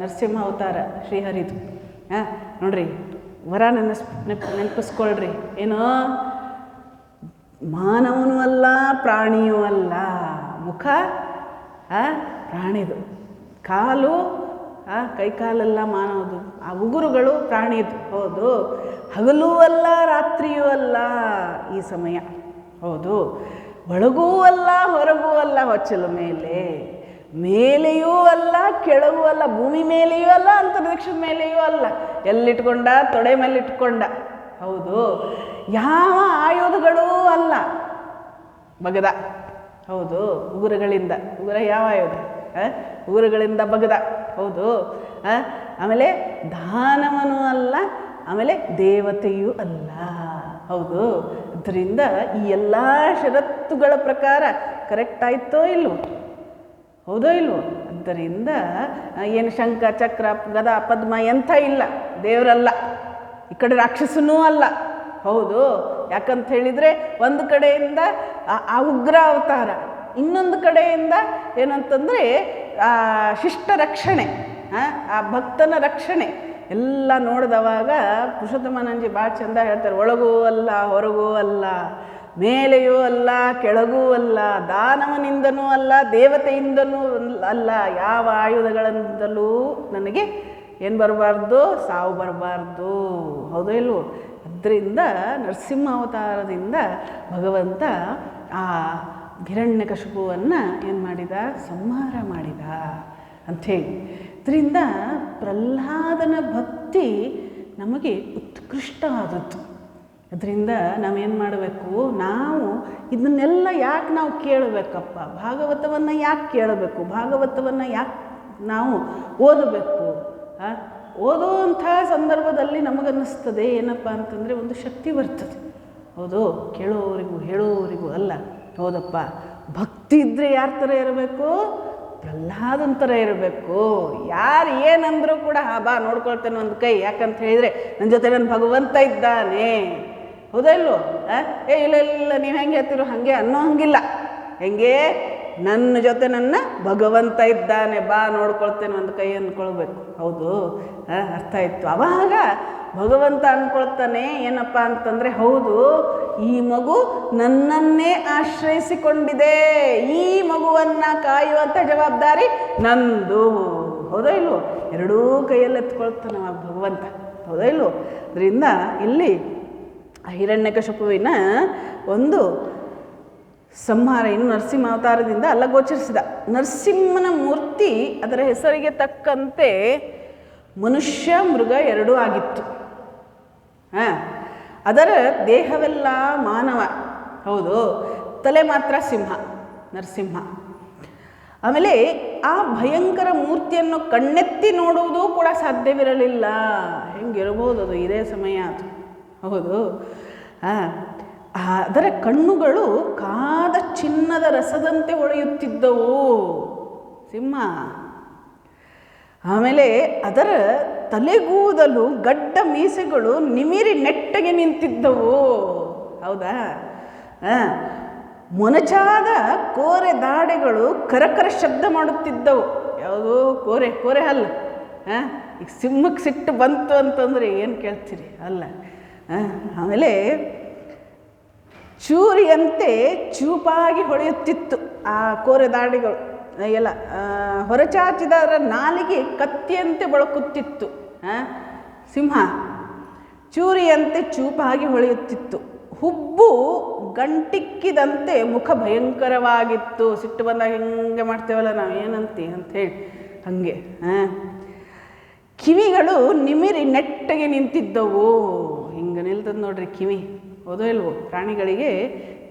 ನರಸಿಂಹ ಅವತಾರ ಶ್ರೀಹರಿದು. ನೋಡ್ರಿ, ವರ ನೆನಪಿಸ್ಕೊಳ್ರಿ. ಏನೋ ಮಾನವನೂ ಅಲ್ಲ, ಪ್ರಾಣಿಯೂ ಅಲ್ಲ. ಮುಖ ಪ್ರಾಣಿದು, ಕಾಲು ಕೈಕಾಲೆಲ್ಲ ಮಾನವದು, ಆ ಉಗುರುಗಳು ಪ್ರಾಣಿದು. ಹೌದು. ಹಗಲೂ ಅಲ್ಲ, ರಾತ್ರಿಯೂ ಅಲ್ಲ ಈ ಸಮಯ. ಹೌದು. ಒಳಗೂ ಅಲ್ಲ, ಹೊರಗೂ ಅಲ್ಲ, ಹೊಚ್ಚಲು ಮೇಲೆಯೂ ಅಲ್ಲ, ಕೆಳಗೂ ಅಲ್ಲ, ಭೂಮಿ ಮೇಲೆಯೂ ಅಲ್ಲ, ಅಂತರಿಕ್ಷದ ಮೇಲೆಯೂ ಅಲ್ಲ. ಎಲ್ಲಿಟ್ಕೊಂಡ? ತೊಡೆ ಮೇಲೆ ಇಟ್ಕೊಂಡ. ಹೌದು. ಯಾವ ಆಯುಧಗಳೂ ಅಲ್ಲ, ಬಗದ. ಹೌದು. ಉಗುರುಗಳಿಂದ. ಉಗುರ ಯಾವ ಆಯುಧ? ಉಗುರುಗಳಿಂದ ಬಗದ. ಹೌದು. ಆಮೇಲೆ ದಾನವನೂ ಅಲ್ಲ, ಆಮೇಲೆ ದೇವತೆಯೂ ಅಲ್ಲ. ಹೌದು. ಅದರಿಂದ ಈ ಎಲ್ಲ ಷರತ್ತುಗಳ ಪ್ರಕಾರ ಕರೆಕ್ಟ್ ಆಯಿತೋ ಇಲ್ವೋ? ಹೌದೋ ಇಲ್ವೋ? ಆದ್ದರಿಂದ ಏನು ಶಂಖ ಚಕ್ರ ಗದ ಪದ್ಮ ಎಂಥ ಇಲ್ಲ, ದೇವರಲ್ಲ. ಈ ಕಡೆ ರಾಕ್ಷಸನೂ ಅಲ್ಲ. ಹೌದು. ಯಾಕಂತ ಹೇಳಿದರೆ ಒಂದು ಕಡೆಯಿಂದ ಆ ಉಗ್ರ ಅವತಾರ, ಇನ್ನೊಂದು ಕಡೆಯಿಂದ ಏನಂತಂದರೆ ಆ ಶಿಷ್ಟ ರಕ್ಷಣೆ, ಆ ಭಕ್ತನ ರಕ್ಷಣೆ ಎಲ್ಲ ನೋಡಿದವಾಗ ಪುರುಷೋತ್ತಮಾನಂದಜಿ ಭಾಳ ಚಂದ ಹೇಳ್ತಾರೆ. ಒಳಗೂ ಅಲ್ಲ, ಹೊರಗೂ ಅಲ್ಲ, ಮೇಲೆಯೂ ಅಲ್ಲ, ಕೆಳಗೂ ಅಲ್ಲ, ದಾನವನಿಂದನೂ ಅಲ್ಲ, ದೇವತೆಯಿಂದನೂ ಅಲ್ಲ, ಯಾವ ಆಯುಧಗಳಿಂದಲೂ ನನಗೆ ಏನು ಬರಬಾರ್ದು, ಸಾವು ಬರಬಾರ್ದು. ಹೌದೋ ಇಲ್ವೋ? ಅದರಿಂದ ನರಸಿಂಹ ಅವತಾರದಿಂದ ಭಗವಂತ ಆ ಹಿರಣ್ಯಕಶಿಪುವನ್ನು ಏನು ಮಾಡಿದ, ಸಂಹಾರ ಮಾಡಿದ ಅಂಥೇಳಿ. ಇದರಿಂದ ಪ್ರಹ್ಲಾದನ ಭಕ್ತಿ ನಮಗೆ ಉತ್ಕೃಷ್ಟ ಆದದ್ದು. ಅದರಿಂದ ನಾವೇನು ಮಾಡಬೇಕು, ನಾವು ಇದನ್ನೆಲ್ಲ ಯಾಕೆ ನಾವು ಕೇಳಬೇಕಪ್ಪ, ಭಾಗವತವನ್ನು ಯಾಕೆ ಕೇಳಬೇಕು, ಭಾಗವತವನ್ನು ಯಾಕೆ ನಾವು ಓದಬೇಕು? ಓದುವಂಥ ಸಂದರ್ಭದಲ್ಲಿ ನಮಗನ್ನಿಸ್ತದೆ ಏನಪ್ಪ ಅಂತಂದರೆ ಒಂದು ಶಕ್ತಿ ಬರ್ತದೆ. ಹೌದು, ಕೇಳೋವರಿಗೂ ಹೇಳೋವರಿಗೂ ಅಲ್ಲ. ಹೌದಪ್ಪ, ಭಕ್ತಿ ಇದ್ದರೆ ಯಾರ ಥರ ಇರಬೇಕು, ಪ್ರಹ್ಲಾದನ ಥರ ಇರಬೇಕು. ಯಾರು ಏನಂದರೂ ಕೂಡ ಬಾ ನೋಡ್ಕೊಳ್ತೇನೆ ಒಂದು ಕೈ, ಯಾಕಂತ ಹೇಳಿದರೆ ನನ್ನ ಜೊತೆ ನನ್ನ ಭಗವಂತ ಇದ್ದಾನೆ. ಹೌದಾ ಇಲ್ವೋ? ಇಲ್ಲ ಇಲ್ಲ ನೀವು ಹೆಂಗೆ ಹೇಳ್ತಿರೋ ಹಾಗೆ ಅನ್ನೋ ಹಂಗಿಲ್ಲ. ಹೆಂಗೆ, ನನ್ನ ಜೊತೆ ನನ್ನ ಭಗವಂತ ಇದ್ದಾನೆ, ಬಾ ನೋಡ್ಕೊಳ್ತೇನೆ ಒಂದು ಕೈ ಅಂದ್ಕೊಳ್ಬೇಕು. ಹೌದು, ಅರ್ಥ ಆಯಿತು. ಆವಾಗ ಭಗವಂತ ಅಂದ್ಕೊಳ್ತಾನೆ ಏನಪ್ಪ ಅಂತಂದರೆ, ಹೌದು ಈ ಮಗು ನನ್ನನ್ನೇ ಆಶ್ರಯಿಸಿಕೊಂಡಿದೆ, ಈ ಮಗುವನ್ನು ಕಾಯುವಂಥ ಜವಾಬ್ದಾರಿ ನಂದು. ಹೌದಾ ಇಲ್ವೋ? ಎರಡೂ ಕೈಯಲ್ಲಿ ಎತ್ಕೊಳ್ತಾನೆ ಆ ಭಗವಂತ. ಹೌದಾ ಇಲ್ವೋ? ಅದರಿಂದ ಇಲ್ಲಿ ಹಿರಣ್ಯಕಶಿಪುವಿನ ಒಂದು ಸಂಹಾರ ಇನ್ನು ನರಸಿಂಹ ಅವತಾರದಿಂದ ಅಲ್ಲ ಗೋಚರಿಸಿದ. ನರಸಿಂಹನ ಮೂರ್ತಿ ಅದರ ಹೆಸರಿಗೆ ತಕ್ಕಂತೆ ಮನುಷ್ಯ ಮೃಗ ಎರಡೂ ಆಗಿತ್ತು. ಅದರ ದೇಹವೆಲ್ಲ ಮಾನವ. ಹೌದು, ತಲೆ ಮಾತ್ರ ಸಿಂಹ, ನರಸಿಂಹ. ಆಮೇಲೆ ಆ ಭಯಂಕರ ಮೂರ್ತಿಯನ್ನು ಕಣ್ಣೆತ್ತಿ ನೋಡುವುದೂ ಕೂಡ ಸಾಧ್ಯವಿರಲಿಲ್ಲ. ಹೆಂಗಿರ್ಬೋದು ಅದು, ಇದೇ ಸಮಯ ಅದು. ಹೌದು, ಅದರ ಕಣ್ಣುಗಳು ಕಾದ ಚಿನ್ನದ ರಸದಂತೆ ಹೊಳೆಯುತ್ತಿದ್ದವು, ಸಿಂಹ. ಆಮೇಲೆ ಅದರ ತಲೆಗೂದಲು ಗಡ್ಡ ಮೀಸೆಗಳು ನಿಮಿರಿ ನೆಟ್ಟಗೆ ನಿಂತಿದ್ದವು. ಹೌದಾ? ಮೊನಚಾದ ಕೋರೆ ದಾಡೆಗಳು ಕರಕರ ಶಬ್ದ ಮಾಡುತ್ತಿದ್ದವು. ಯಾವುದು? ಕೋರೆ, ಕೋರೆ ಅಲ್ಲ. ಈಗ ಸಿಂಹಕ್ಕೆ ಸಿಟ್ಟು ಬಂತು ಅಂತಂದರೆ ಏನು ಕೇಳ್ತೀರಿ? ಅಲ್ಲ. ಆಮೇಲೆ ಚೂರಿಯಂತೆ ಚೂಪಾಗಿ ಹೊಳೆಯುತ್ತಿತ್ತು ಆ ಕೋರೆ ದಾಡಿಗಳು ಎಲ್ಲ. ಹೊರಚಾಚಿದರ ನಾಲಿಗೆ ಕತ್ತಿಯಂತೆ ಬಳಕುತ್ತಿತ್ತು ಸಿಂಹ. ಚೂರಿಯಂತೆ ಚೂಪಾಗಿ ಹೊಳೆಯುತ್ತಿತ್ತು. ಹುಬ್ಬು ಗಂಟಿಕ್ಕಿದಂತೆ ಮುಖ ಭಯಂಕರವಾಗಿತ್ತು. ಸಿಟ್ಟು ಬಂದಾಗ ಹಿಂಗೆ ಮಾಡ್ತೇವಲ್ಲ ನಾವು, ಏನಂತಿ ಅಂಥೇಳಿ ಹಾಗೆ. ಕಿವಿಗಳು ನಿಮಿರಿ ನೆಟ್ಟಗೆ ನಿಂತಿದ್ದವು. ಹಿಂಗೆ ನಿಲ್ತದೆ ನೋಡ್ರಿ ಕಿವಿ. ಹೌದೋ ಇಲ್ವೋ? ಪ್ರಾಣಿಗಳಿಗೆ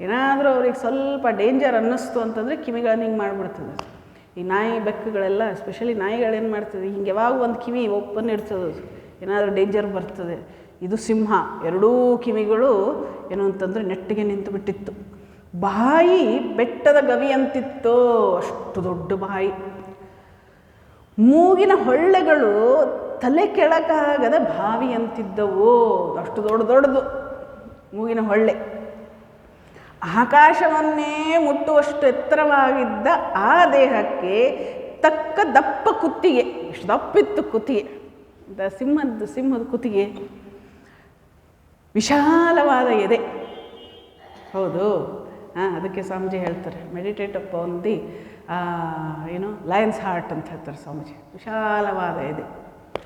ಏನಾದರೂ ಅವ್ರಿಗೆ ಸ್ವಲ್ಪ ಡೇಂಜರ್ ಅನ್ನಿಸ್ತು ಅಂತಂದರೆ ಕಿವಿಗಳನ್ನ ಹಿಂಗೆ ಮಾಡಿಬಿಡ್ತದೆ. ಈ ನಾಯಿ ಬೆಕ್ಕುಗಳೆಲ್ಲ, ಎಸ್ಪೆಷಲಿ ನಾಯಿಗಳೇನು ಮಾಡ್ತದೆ, ಹಿಂಗೆ ಯಾವಾಗ ಒಂದು ಕಿವಿ ಓಪನ್ ಇರ್ತದೆ, ಏನಾದರೂ ಡೇಂಜರ್ ಬರ್ತದೆ. ಇದು ಸಿಂಹ, ಎರಡೂ ಕಿವಿಗಳು ಏನು ಅಂತಂದರೆ ನೆಟ್ಟಿಗೆ ನಿಂತು ಬಿಟ್ಟಿತ್ತು. ಬಾಯಿ ಬೆಟ್ಟದ ಗವಿ ಅಂತಿತ್ತು, ಅಷ್ಟು ದೊಡ್ಡ ಬಾಯಿ. ಮೂಗಿನ ಹೊಳ್ಳೆಗಳು ತಲೆ ಕೆಳಗಾಗದ ಬಾವಿ ಅಂತಿದ್ದವು, ಅಷ್ಟು ದೊಡ್ಡದು ಮೂಗಿನ ಹೊಳ್ಳೆ. ಆಕಾಶವನ್ನೇ ಮುಟ್ಟುವಷ್ಟು ಎತ್ತರವಾಗಿದ್ದ ಆ ದೇಹಕ್ಕೆ ತಕ್ಕ ದಪ್ಪ ಕುತ್ತಿಗೆ. ಇಷ್ಟು ದಪ್ಪಿತ್ತು ಕುತ್ತಿಗೆ, ಸಿಂಹದ ಕುತ್ತಿಗೆ. ವಿಶಾಲವಾದ ಎದೆ. ಹೌದು, ಅದಕ್ಕೆ ಸ್ವಾಮೀಜಿ ಹೇಳ್ತಾರೆ, meditate upon the Lions heart ಅಂತ ಹೇಳ್ತಾರೆ ಸ್ವಾಮೀಜಿ. ವಿಶಾಲವಾದ ಎದೆ.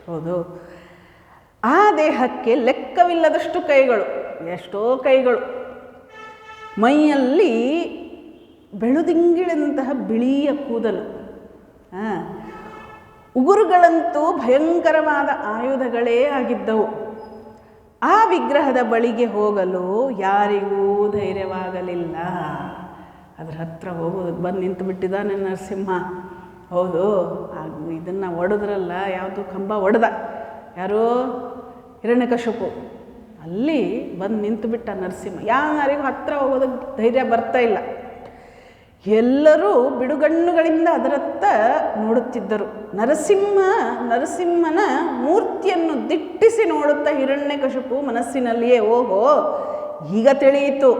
ಹೌದು, ಆ ದೇಹಕ್ಕೆ ಲೆಕ್ಕವಿಲ್ಲದಷ್ಟು ಕೈಗಳು, ಎಷ್ಟೋ ಕೈಗಳು. ಮೈಯಲ್ಲಿ ಬೆಳುದಿಂಗಿಳಿದಂತಹ ಬಿಳಿಯ ಕೂದಲು. ಉಗುರುಗಳಂತೂ ಭಯಂಕರವಾದ ಆಯುಧಗಳೇ ಆಗಿದ್ದವು. ಆ ವಿಗ್ರಹದ ಬಳಿಗೆ ಹೋಗಲು ಯಾರಿಗೂ ಧೈರ್ಯವಾಗಲಿಲ್ಲ. ಅದರ ಹತ್ರ ಹೋಗೋದಕ್ಕೆ ಬಂದು ನಿಂತು ಬಿಟ್ಟಿದ್ದಾನೆ ನರಸಿಂಹ. ಹೌದು, ಇದನ್ನು ಒಡೆದ್ರಲ್ಲ, ಯಾವುದು ಕಂಬ ಒಡೆದ, ಯಾರೋ ಹಿರಣ್ಯಕಶಿಪು. ಅಲ್ಲಿ ಬಂದು ನಿಂತು ಬಿಟ್ಟ ನರಸಿಂಹ. ಯಾರಿಗೂ ಹತ್ರ ಹೋಗೋದಕ್ಕೆ ಧೈರ್ಯ ಬರ್ತಾ ಇಲ್ಲ. ಎಲ್ಲರೂ ಬಿಡುಗಣ್ಣುಗಳಿಂದ ಅದರತ್ತ ನೋಡುತ್ತಿದ್ದರು. ನರಸಿಂಹನ ಮೂರ್ತಿಯನ್ನು ದಿಟ್ಟಿಸಿ ನೋಡುತ್ತಾ ಹಿರಣ್ಯಕಶಿಪು ಮನಸ್ಸಿನಲ್ಲಿಯೇ, ಓಹೋ ಈಗ ತಿಳಿಯಿತು,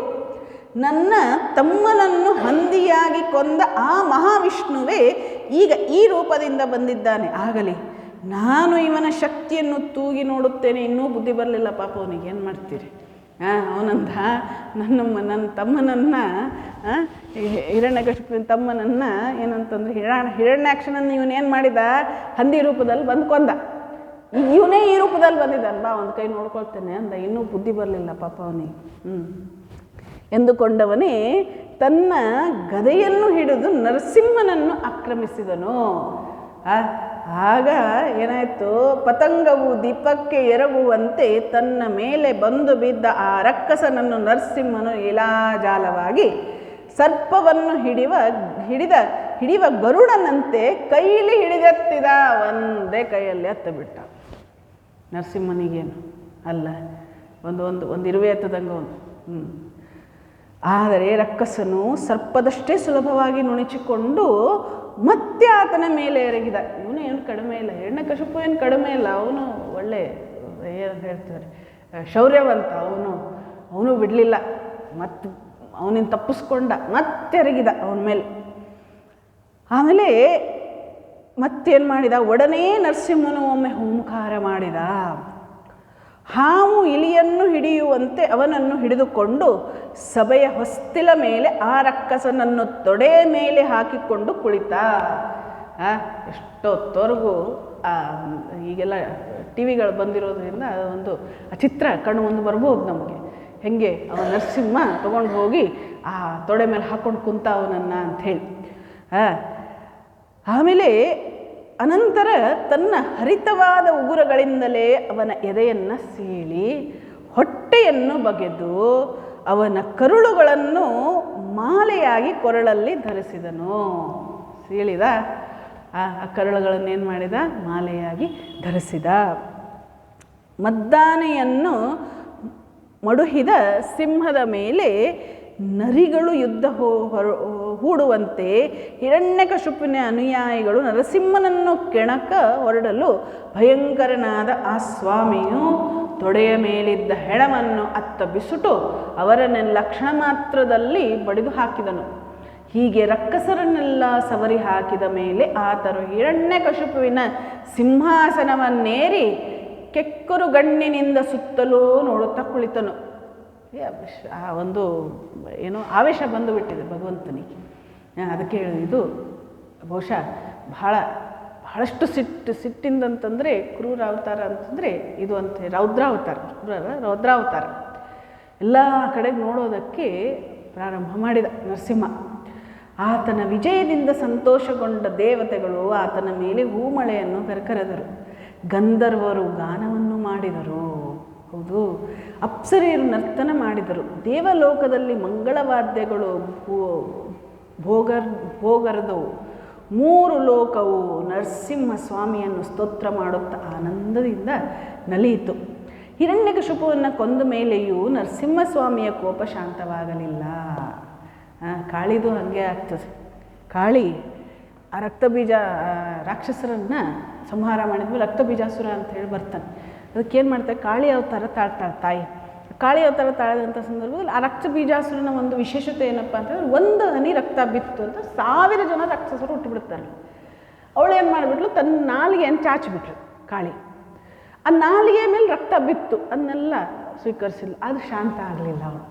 ನನ್ನ ತಮ್ಮನನ್ನು ಹಂದಿಯಾಗಿ ಕೊಂದ ಆ ಮಹಾವಿಷ್ಣುವೇ ಈಗ ಈ ರೂಪದಿಂದ ಬಂದಿದ್ದಾನೆ. ಆಗಲಿ, ನಾನು ಇವನ ಶಕ್ತಿಯನ್ನು ತೂಗಿ ನೋಡುತ್ತೇನೆ. ಇನ್ನೂ ಬುದ್ಧಿ ಬರಲಿಲ್ಲ ಪಾಪ ಅವನಿಗೆ, ಏನು ಮಾಡ್ತೀರಿ? ಅವನಂದ, ನನ್ನ ತಮ್ಮನನ್ನು, ಹಿರಣ್ಯಕಶಿಪುವಿನ ತಮ್ಮನನ್ನು ಏನಂತಂದ್ರೆ ಹಿರಣ್ಯಾಕ್ಷನನ್ನು ಇವನೇನು ಮಾಡಿದ, ಹಂದಿ ರೂಪದಲ್ಲಿ ಬಂದು ಕೊಂದ. ಇವನೇ ಈ ರೂಪದಲ್ಲಿ ಬಂದಿದ್ದಾನೆ, ಬಾ ಒಂದು ಕೈ ನೋಡ್ಕೊಳ್ತೇನೆ ಅಂದ. ಇನ್ನೂ ಬುದ್ಧಿ ಬರಲಿಲ್ಲ ಪಾಪ ಅವನಿಗೆ. ಎಂದುಕೊಂಡವನೇ ತನ್ನ ಗದೆಯನ್ನು ಹಿಡಿದು ನರಸಿಂಹನನ್ನು ಆಕ್ರಮಿಸಿದನು. ಆಗ ಏನಾಯಿತು, ಪತಂಗವು ದೀಪಕ್ಕೆ ಎರಗುವಂತೆ ತನ್ನ ಮೇಲೆ ಬಂದು ಬಿದ್ದ ಆ ರಕ್ಕಸನನ್ನು ನರಸಿಂಹನು ಲೀಲಾಜಾಲವಾಗಿ ಸರ್ಪವನ್ನು ಹಿಡಿವ ಗರುಡನಂತೆ ಕೈಲಿ ಹಿಡಿದೆತ್ತಿದ. ಒಂದೇ ಕೈಯಲ್ಲಿ ಹತ್ತ ಬಿಟ್ಟ. ನರಸಿಂಹನಿಗೇನು ಅಲ್ಲ, ಒಂದು ಇರುವೆ ಎತ್ತದಂಗೆ ಅವನು. ಆದರೆ ರಕ್ಕಸನು ಸರ್ಪದಷ್ಟೇ ಸುಲಭವಾಗಿ ನುಣುಚಿಕೊಂಡು ಮತ್ತೆ ಆತನ ಮೇಲೆ ಎರಗಿದ. ಇವನು ಏನು ಕಡಿಮೆ ಇಲ್ಲ, ಹಿರಣ್ಯಕಶಿಪು ಏನು ಕಡಿಮೆ ಇಲ್ಲ, ಅವನು ಒಳ್ಳೆ ಏನು ಹೇಳ್ತಾರೆ ಶೌರ್ಯವಂತ. ಅವನು ಬಿಡಲಿಲ್ಲ, ಮತ್ತು ಅವನಿಂದ ತಪ್ಪಿಸ್ಕೊಂಡ, ಮತ್ತೆ ಎರಗಿದ ಅವನ ಮೇಲೆ. ಆಮೇಲೆ ಮತ್ತೇನು ಮಾಡಿದ, ಒಡನೆ ನರಸಿಂಹನು ಒಮ್ಮೆ ಹೂಂಕಾರ ಮಾಡಿದ. ಹಾವು ಇಲಿಯನ್ನು ಹಿಡಿಯುವಂತೆ ಅವನನ್ನು ಹಿಡಿದುಕೊಂಡು ಸಭೆಯ ಹೊಸ್ತಿಲ ಮೇಲೆ ಆ ರಕ್ಕಸನನ್ನು ತೊಡೆಯ ಮೇಲೆ ಹಾಕಿಕೊಂಡು ಕುಳಿತ. ಎಷ್ಟೊತ್ತವರೆಗೂ ಈಗೆಲ್ಲ ಟಿ ವಿಗಳು ಬಂದಿರೋದ್ರಿಂದ ಒಂದು ಚಿತ್ರ ಕಣ್ಣು ಮುಂದೆ ಬರ್ಬೋದು ನಮಗೆ. ಹೆಂಗೆ ಅವನ ನರಸಿಂಹ ತೊಗೊಂಡು ಹೋಗಿ ಆ ತೊಡೆ ಮೇಲೆ ಹಾಕ್ಕೊಂಡು ಕುಂತ ಅವನನ್ನು ಅಂಥೇಳಿ. ಆಮೇಲೆ ಅನಂತರ ತನ್ನ ಹರಿತವಾದ ಉಗುರಗಳಿಂದಲೇ ಅವನ ಎದೆಯನ್ನು ಸೀಳಿ ಹೊಟ್ಟೆಯನ್ನು ಬಗೆದು ಅವನ ಕರುಳುಗಳನ್ನು ಮಾಲೆಯಾಗಿ ಕೊರಳಲ್ಲಿ ಧರಿಸಿದನು. ಸೀಳಿದ ಆ ಕರುಳುಗಳನ್ನೇನು ಮಾಡಿದ, ಮಾಲೆಯಾಗಿ ಧರಿಸಿದ. ಮದ್ದಾನೆಯನ್ನು ಮಡುಹಿದ ಸಿಂಹದ ಮೇಲೆ ನರಿಗಳು ಯುದ್ಧ ಹೂಡುವಂತೆ ಹಿರಣ್ಯಕಶಿಪುವಿನ ಅನುಯಾಯಿಗಳು ನರಸಿಂಹನನ್ನು ಕೆಣಕ ಹೊರಡಲು ಭಯಂಕರನಾದ ಆ ಸ್ವಾಮಿಯು ತೊಡೆಯ ಮೇಲಿದ್ದ ಹೆಣವನ್ನು ಅತ್ತ ಬಿಸುಟು ಅವರನ್ನೆಲ್ಲ ಕ್ಷಣ ಮಾತ್ರದಲ್ಲಿ ಬಡಿದು ಹಾಕಿದನು. ಹೀಗೆ ರಕ್ಕಸರನ್ನೆಲ್ಲ ಸವರಿ ಹಾಕಿದ ಮೇಲೆ ಆತನು ಹಿರಣ್ಯಕಶಿಪುವಿನ ಸಿಂಹಾಸನವನ್ನೇರಿ ಕೆಕ್ಕರು ಗಣ್ಣಿನಿಂದ ಸುತ್ತಲೂ ನೋಡುತ್ತಾ ಕುಳಿತನು. ಆ ಒಂದು ಏನೋ ಆವೇಶ ಬಂದು ಬಿಟ್ಟಿದೆ ಭಗವಂತನಿಗೆ. ಅದಕ್ಕೆ ಇದು ಬಹುಶಃ ಬಹಳಷ್ಟು ಸಿಟ್ಟಿಂದಂತಂದರೆ ಕ್ರೂರ ಅವತಾರ ಅಂತಂದರೆ ಇದು ಅಂತ ರೌದ್ರಾವತಾರ, ರೌದ್ರಾವತಾರ ಎಲ್ಲ ಕಡೆಗೆ ನೋಡೋದಕ್ಕೆ ಪ್ರಾರಂಭ ಮಾಡಿದ ನರಸಿಂಹ. ಆತನ ವಿಜಯದಿಂದ ಸಂತೋಷಗೊಂಡ ದೇವತೆಗಳು ಆತನ ಮೇಲೆ ಹೂಮಳೆಯನ್ನು ಕರೆಕರೆದರು. ಗಂಧರ್ವರು ಗಾನವನ್ನು ಮಾಡಿದರು. ಹೌದು, ಅಪ್ಸರೆಯರು ನರ್ತನ ಮಾಡಿದರು. ದೇವಲೋಕದಲ್ಲಿ ಮಂಗಳವಾದ್ಯಗಳು ಭೋಗರದವು. 3 ಲೋಕವು ನರಸಿಂಹ ಸ್ವಾಮಿಯನ್ನು ಸ್ತೋತ್ರ ಮಾಡುತ್ತಾ ಆನಂದದಿಂದ ನಲಿಯಿತು. ಹಿರಣ್ಯಕಶಿಪುವನ್ನು ಕೊಂದ ಮೇಲೆಯೂ ನರಸಿಂಹಸ್ವಾಮಿಯ ಕೋಪ ಶಾಂತವಾಗಲಿಲ್ಲ. ಕಾಳಿದು ಹಾಗೆ ಆಗ್ತದೆ. ಕಾಳಿ ಆ ರಕ್ತಬೀಜ ರಾಕ್ಷಸರನ್ನು ಸಂಹಾರ ಮಾಡಿದ್ಮೇಲೆ ರಕ್ತಬೀಜಾಸುರ ಅಂತ ಹೇಳಿ ಬರ್ತಾನೆ. ಅದಕ್ಕೇನು ಮಾಡ್ತಾರೆ, ಕಾಳಿ ಅವತಾರ ತಾಳ್ತಾಳೆ ತಾಯಿ. ಕಾಳಿ ಅವತಾರ ತಾಳದಂಥ ಸಂದರ್ಭದಲ್ಲಿ ಆ ರಕ್ತ ಬೀಜಾಸುರನ ಒಂದು ವಿಶೇಷತೆ ಏನಪ್ಪ ಅಂತಂದರೆ, 1 ಹನಿ ರಕ್ತ ಬಿತ್ತು ಅಂತ 1000 ಜನ ರಾಕ್ಷಸರು ಹುಟ್ಟುಬಿಡ್ತಾರೆ. ಅವಳು ಏನು ಮಾಡಿಬಿಟ್ಲು, ತನ್ನ ನಾಲಿಗೆಯನ್ನು ಚಾಚಿಬಿಟ್ಲು ಕಾಳಿ. ಆ ನಾಲಿಗೆ ಮೇಲೆ ರಕ್ತ ಬಿತ್ತು, ಅದನ್ನೆಲ್ಲ ಸ್ವೀಕರಿಸಿಲ್ಲ. ಅದು ಶಾಂತ ಆಗಲಿಲ್ಲ ಅವಳು.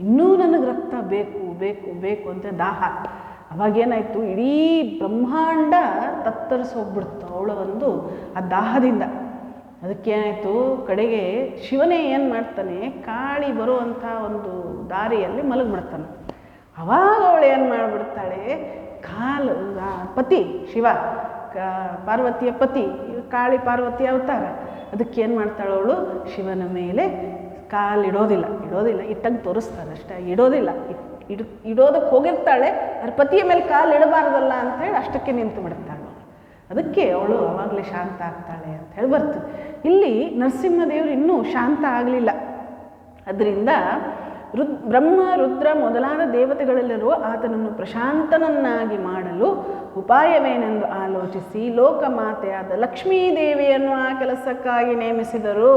ಇನ್ನೂ ನನಗೆ ರಕ್ತ ಬೇಕು ಬೇಕು ಬೇಕು ಅಂತ ದಾಹ. ಅವಾಗೇನಾಯಿತು, ಇಡೀ ಬ್ರಹ್ಮಾಂಡ ತತ್ತರಿಸೋಗ್ಬಿಡ್ತು ಅವಳ ಒಂದು ಆ ದಾಹದಿಂದ. ಅದಕ್ಕೇನಾಯಿತು, ಕಡೆಗೆ ಶಿವನೇ ಏನು ಮಾಡ್ತಾನೆ, ಕಾಳಿ ಬರುವಂಥ ಒಂದು ದಾರಿಯಲ್ಲಿ ಮಲಗಿಬಿಡ್ತಾನೆ. ಅವಾಗ ಅವಳು ಏನು ಮಾಡಿಬಿಡ್ತಾಳೆ, ಪತಿ ಶಿವ ಪಾರ್ವತಿಯ ಪತಿ, ಕಾಳಿ ಪಾರ್ವತಿ ಅವತಾರ. ಅದಕ್ಕೇನು ಮಾಡ್ತಾಳೆ ಅವಳು, ಶಿವನ ಮೇಲೆ ಕಾಲಿಡೋದಿಲ್ಲ, ಇಟ್ಟಂಗೆ ತೋರಿಸ್ತಾಳೆ ಅಷ್ಟೇ, ಇಡೋದಕ್ಕೆ ಹೋಗಿರ್ತಾಳೆ. ಅದ್ರ ಪತಿಯ ಮೇಲೆ ಕಾಲು ಇಡಬಾರ್ದಲ್ಲ ಅಂಥೇಳಿ ಅಷ್ಟಕ್ಕೆ ನಿಂತು ಬಿಡ್ತಾಳೆ. ಅದಕ್ಕೆ ಅವಳು ಆವಾಗಲೇ ಶಾಂತ ಆಗ್ತಾಳೆ ಅಂತ ಹೇಳಿ ಬರ್ತದೆ. ಇಲ್ಲಿ ನರಸಿಂಹದೇವರು ಇನ್ನೂ ಶಾಂತ ಆಗಲಿಲ್ಲ. ಅದರಿಂದ ಬ್ರಹ್ಮ ರುದ್ರ ಮೊದಲಾದ ದೇವತೆಗಳೆಲ್ಲರೂ ಆತನನ್ನು ಪ್ರಶಾಂತನನ್ನಾಗಿ ಮಾಡಲು ಉಪಾಯವೇನೆಂದು ಆಲೋಚಿಸಿ ಲೋಕಮಾತೆಯಾದ ಲಕ್ಷ್ಮೀದೇವಿಯನ್ನು ಆ ಕೆಲಸಕ್ಕಾಗಿ ನೇಮಿಸಿದರು.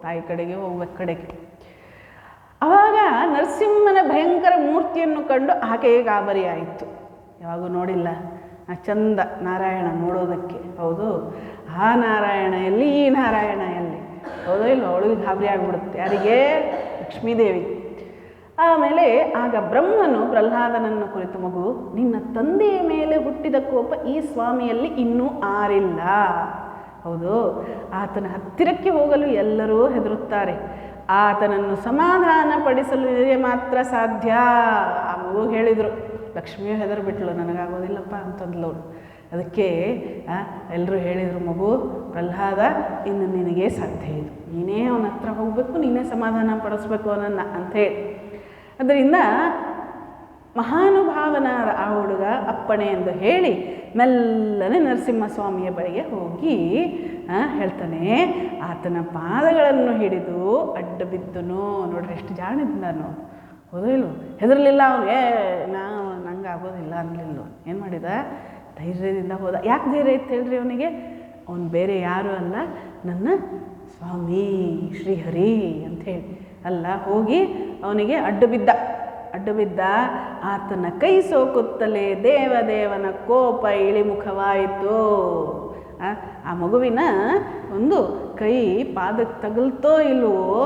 ತಾಯಿ ಕಡೆಗೆ ಹೋಗ್ಬೇಕು ಕಡೆಗೆ. ಆವಾಗ ನರಸಿಂಹನ ಭಯಂಕರ ಮೂರ್ತಿಯನ್ನು ಕಂಡು ಆಕೆಗೆ ಗಾಬರಿಯಾಯಿತು. ಯಾವಾಗೂ ನೋಡಿಲ್ಲ ಚಂದ ನಾರಾಯಣ ನೋಡೋದಕ್ಕೆ. ಹೌದು, ಆ ನಾರಾಯಣ ಎಲ್ಲಿ, ಈ ನಾರಾಯಣ ಎಲ್ಲಿ, ಹೌದೋ ಇಲ್ಲ, ಅವಳಿಗೆ ಗಾಬರಿ ಆಗಿಬಿಡುತ್ತೆ. ಯಾರಿಗೆ, ಲಕ್ಷ್ಮೀದೇವಿ. ಆಮೇಲೆ ಆಗ ಬ್ರಹ್ಮನು ಪ್ರಹ್ಲಾದನನ್ನು ಕುರಿತು, ಮಗು, ನಿನ್ನ ತಂದೆಯ ಮೇಲೆ ಹುಟ್ಟಿದ ಕೋಪ ಈ ಸ್ವಾಮಿಯಲ್ಲಿ ಇನ್ನೂ ಆರಿಲ್ಲ. ಹೌದು, ಆತನ ಹತ್ತಿರಕ್ಕೆ ಹೋಗಲು ಎಲ್ಲರೂ ಹೆದರುತ್ತಾರೆ. ಆತನನ್ನು ಸಮಾಧಾನಪಡಿಸಲು ನಿನಗೆ ಮಾತ್ರ ಸಾಧ್ಯ. ಆ ಮಗು ಹೇಳಿದರು. ಲಕ್ಷ್ಮಿಯು ಹೆದರ್ಬಿಟ್ಲು, ನನಗಾಗೋದಿಲ್ಲಪ್ಪ ಅಂತಂದ್ಲು. ಅದಕ್ಕೆ ಎಲ್ಲರೂ ಹೇಳಿದರು, ಮಗು ಪ್ರಹ್ಲಾದ, ಇನ್ನು ನಿನಗೆ ಸಾಧ್ಯ ಇದು, ನೀನೇ ಅವನ ಹತ್ರ ಹೋಗಬೇಕು, ನೀನೇ ಸಮಾಧಾನ ಪಡಿಸ್ಬೇಕು ಅವನನ್ನು ಅಂಥೇಳಿ. ಅದರಿಂದ ಮಹಾನುಭಾವನಾದ ಆ ಹುಡುಗ ಅಪ್ಪಣೆ ಎಂದು ಹೇಳಿ ಮೆಲ್ಲನೆ ನರಸಿಂಹಸ್ವಾಮಿಯ ಬಳಿಗೆ ಹೋಗಿ ಹೇಳ್ತಾನೆ, ಆತನ ಪಾದಗಳನ್ನು ಹಿಡಿದು ಅಡ್ಡ ಬಿದ್ದನು. ನೋಡ್ರಿ ಎಷ್ಟು ಜಾಣಿದ್ ನಾನು, ಹೌದೋ ಇಲ್ಲೋ, ಹೆದರಲಿಲ್ಲ ಅವನು. ನಂಗೆ ಆಗೋದಿಲ್ಲ ಅನ್ನಲಿಲ್ಲ. ಏನು ಮಾಡಿದ? ಧೈರ್ಯದಿಂದ ಹೋದ. ಯಾಕೆ ಧೈರ್ಯ ಇತ್ತು ಹೇಳ್ರಿ ಅವನಿಗೆ? ಅವನು ಬೇರೆ ಯಾರೂ ಅಲ್ಲ, ನನ್ನ ಸ್ವಾಮಿ ಶ್ರೀಹರಿ ಅಂಥೇಳಿ ಅಲ್ಲ. ಹೋಗಿ ಅವನಿಗೆ ಅಡ್ಡ ಬಿದ್ದ. ಆತನ ಕೈ ಸೋಕುತ್ತಲೇ ದೇವದೇವನ ಕೋಪ ಇಳಿಮುಖವಾಯಿತು. ಆ ಮಗುವಿನ ಒಂದು ಕೈ ಪಾದಕ್ಕೆ ತಗಲ್ತೋ ಇಲ್ವೋ,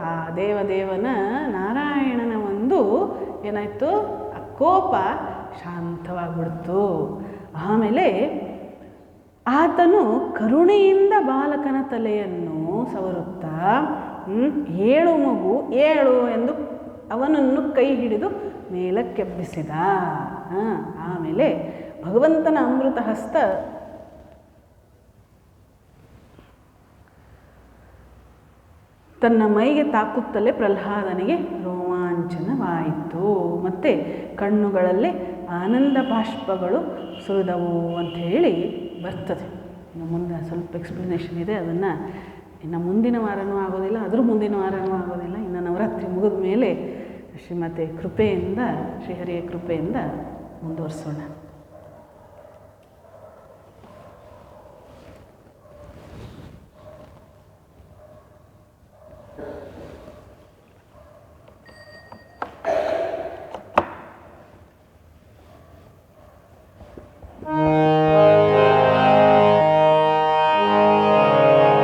ಆ ದೇವದೇವನ ನಾರಾಯಣನ ಒಂದು ಏನಾಯಿತು, ಆ ಕೋಪ ಶಾಂತವಾಗಿಬಿಡ್ತು. ಆಮೇಲೆ ಆತನು ಕರುಣೆಯಿಂದ ಬಾಲಕನ ತಲೆಯನ್ನು ಸವರುತ್ತಾ, ಏಳು ಮಗು ಏಳು ಎಂದು ಅವನನ್ನು ಕೈ ಹಿಡಿದು ಮೇಲಕ್ಕೆಬ್ಬಿಸಿದ. ಆಮೇಲೆ ಭಗವಂತನ ಅಮೃತ ಹಸ್ತ ತನ್ನ ಮೈಗೆ ತಾಕುತ್ತಲೇ ಪ್ರಹ್ಲಾದನಿಗೆ ರೋಮಾಂಚನವಾಯಿತು. ಮತ್ತು ಕಣ್ಣುಗಳಲ್ಲಿ ಆನಂದ ಬಾಷ್ಪಗಳು ಸುರಿದವು ಅಂಥೇಳಿ ಬರ್ತದೆ. ಇನ್ನು ಮುಂದೆ ಸ್ವಲ್ಪ ಎಕ್ಸ್ಪ್ಲನೇಷನ್ ಇದೆ, ಅದನ್ನು ಇನ್ನು ಮುಂದಿನ ವಾರನೂ ಆಗೋದಿಲ್ಲ, ಅದ್ರ ಮುಂದಿನ ವಾರನೂ ಆಗೋದಿಲ್ಲ. ಇನ್ನು ನವರಾತ್ರಿ ಮುಗಿದ ಮೇಲೆ ಶ್ರೀಮತಿ ಕೃಪೆಯಿಂದ, ಶ್ರೀಹರಿಯ ಕೃಪೆಯಿಂದ ಮುಂದುವರಿಸೋಣ.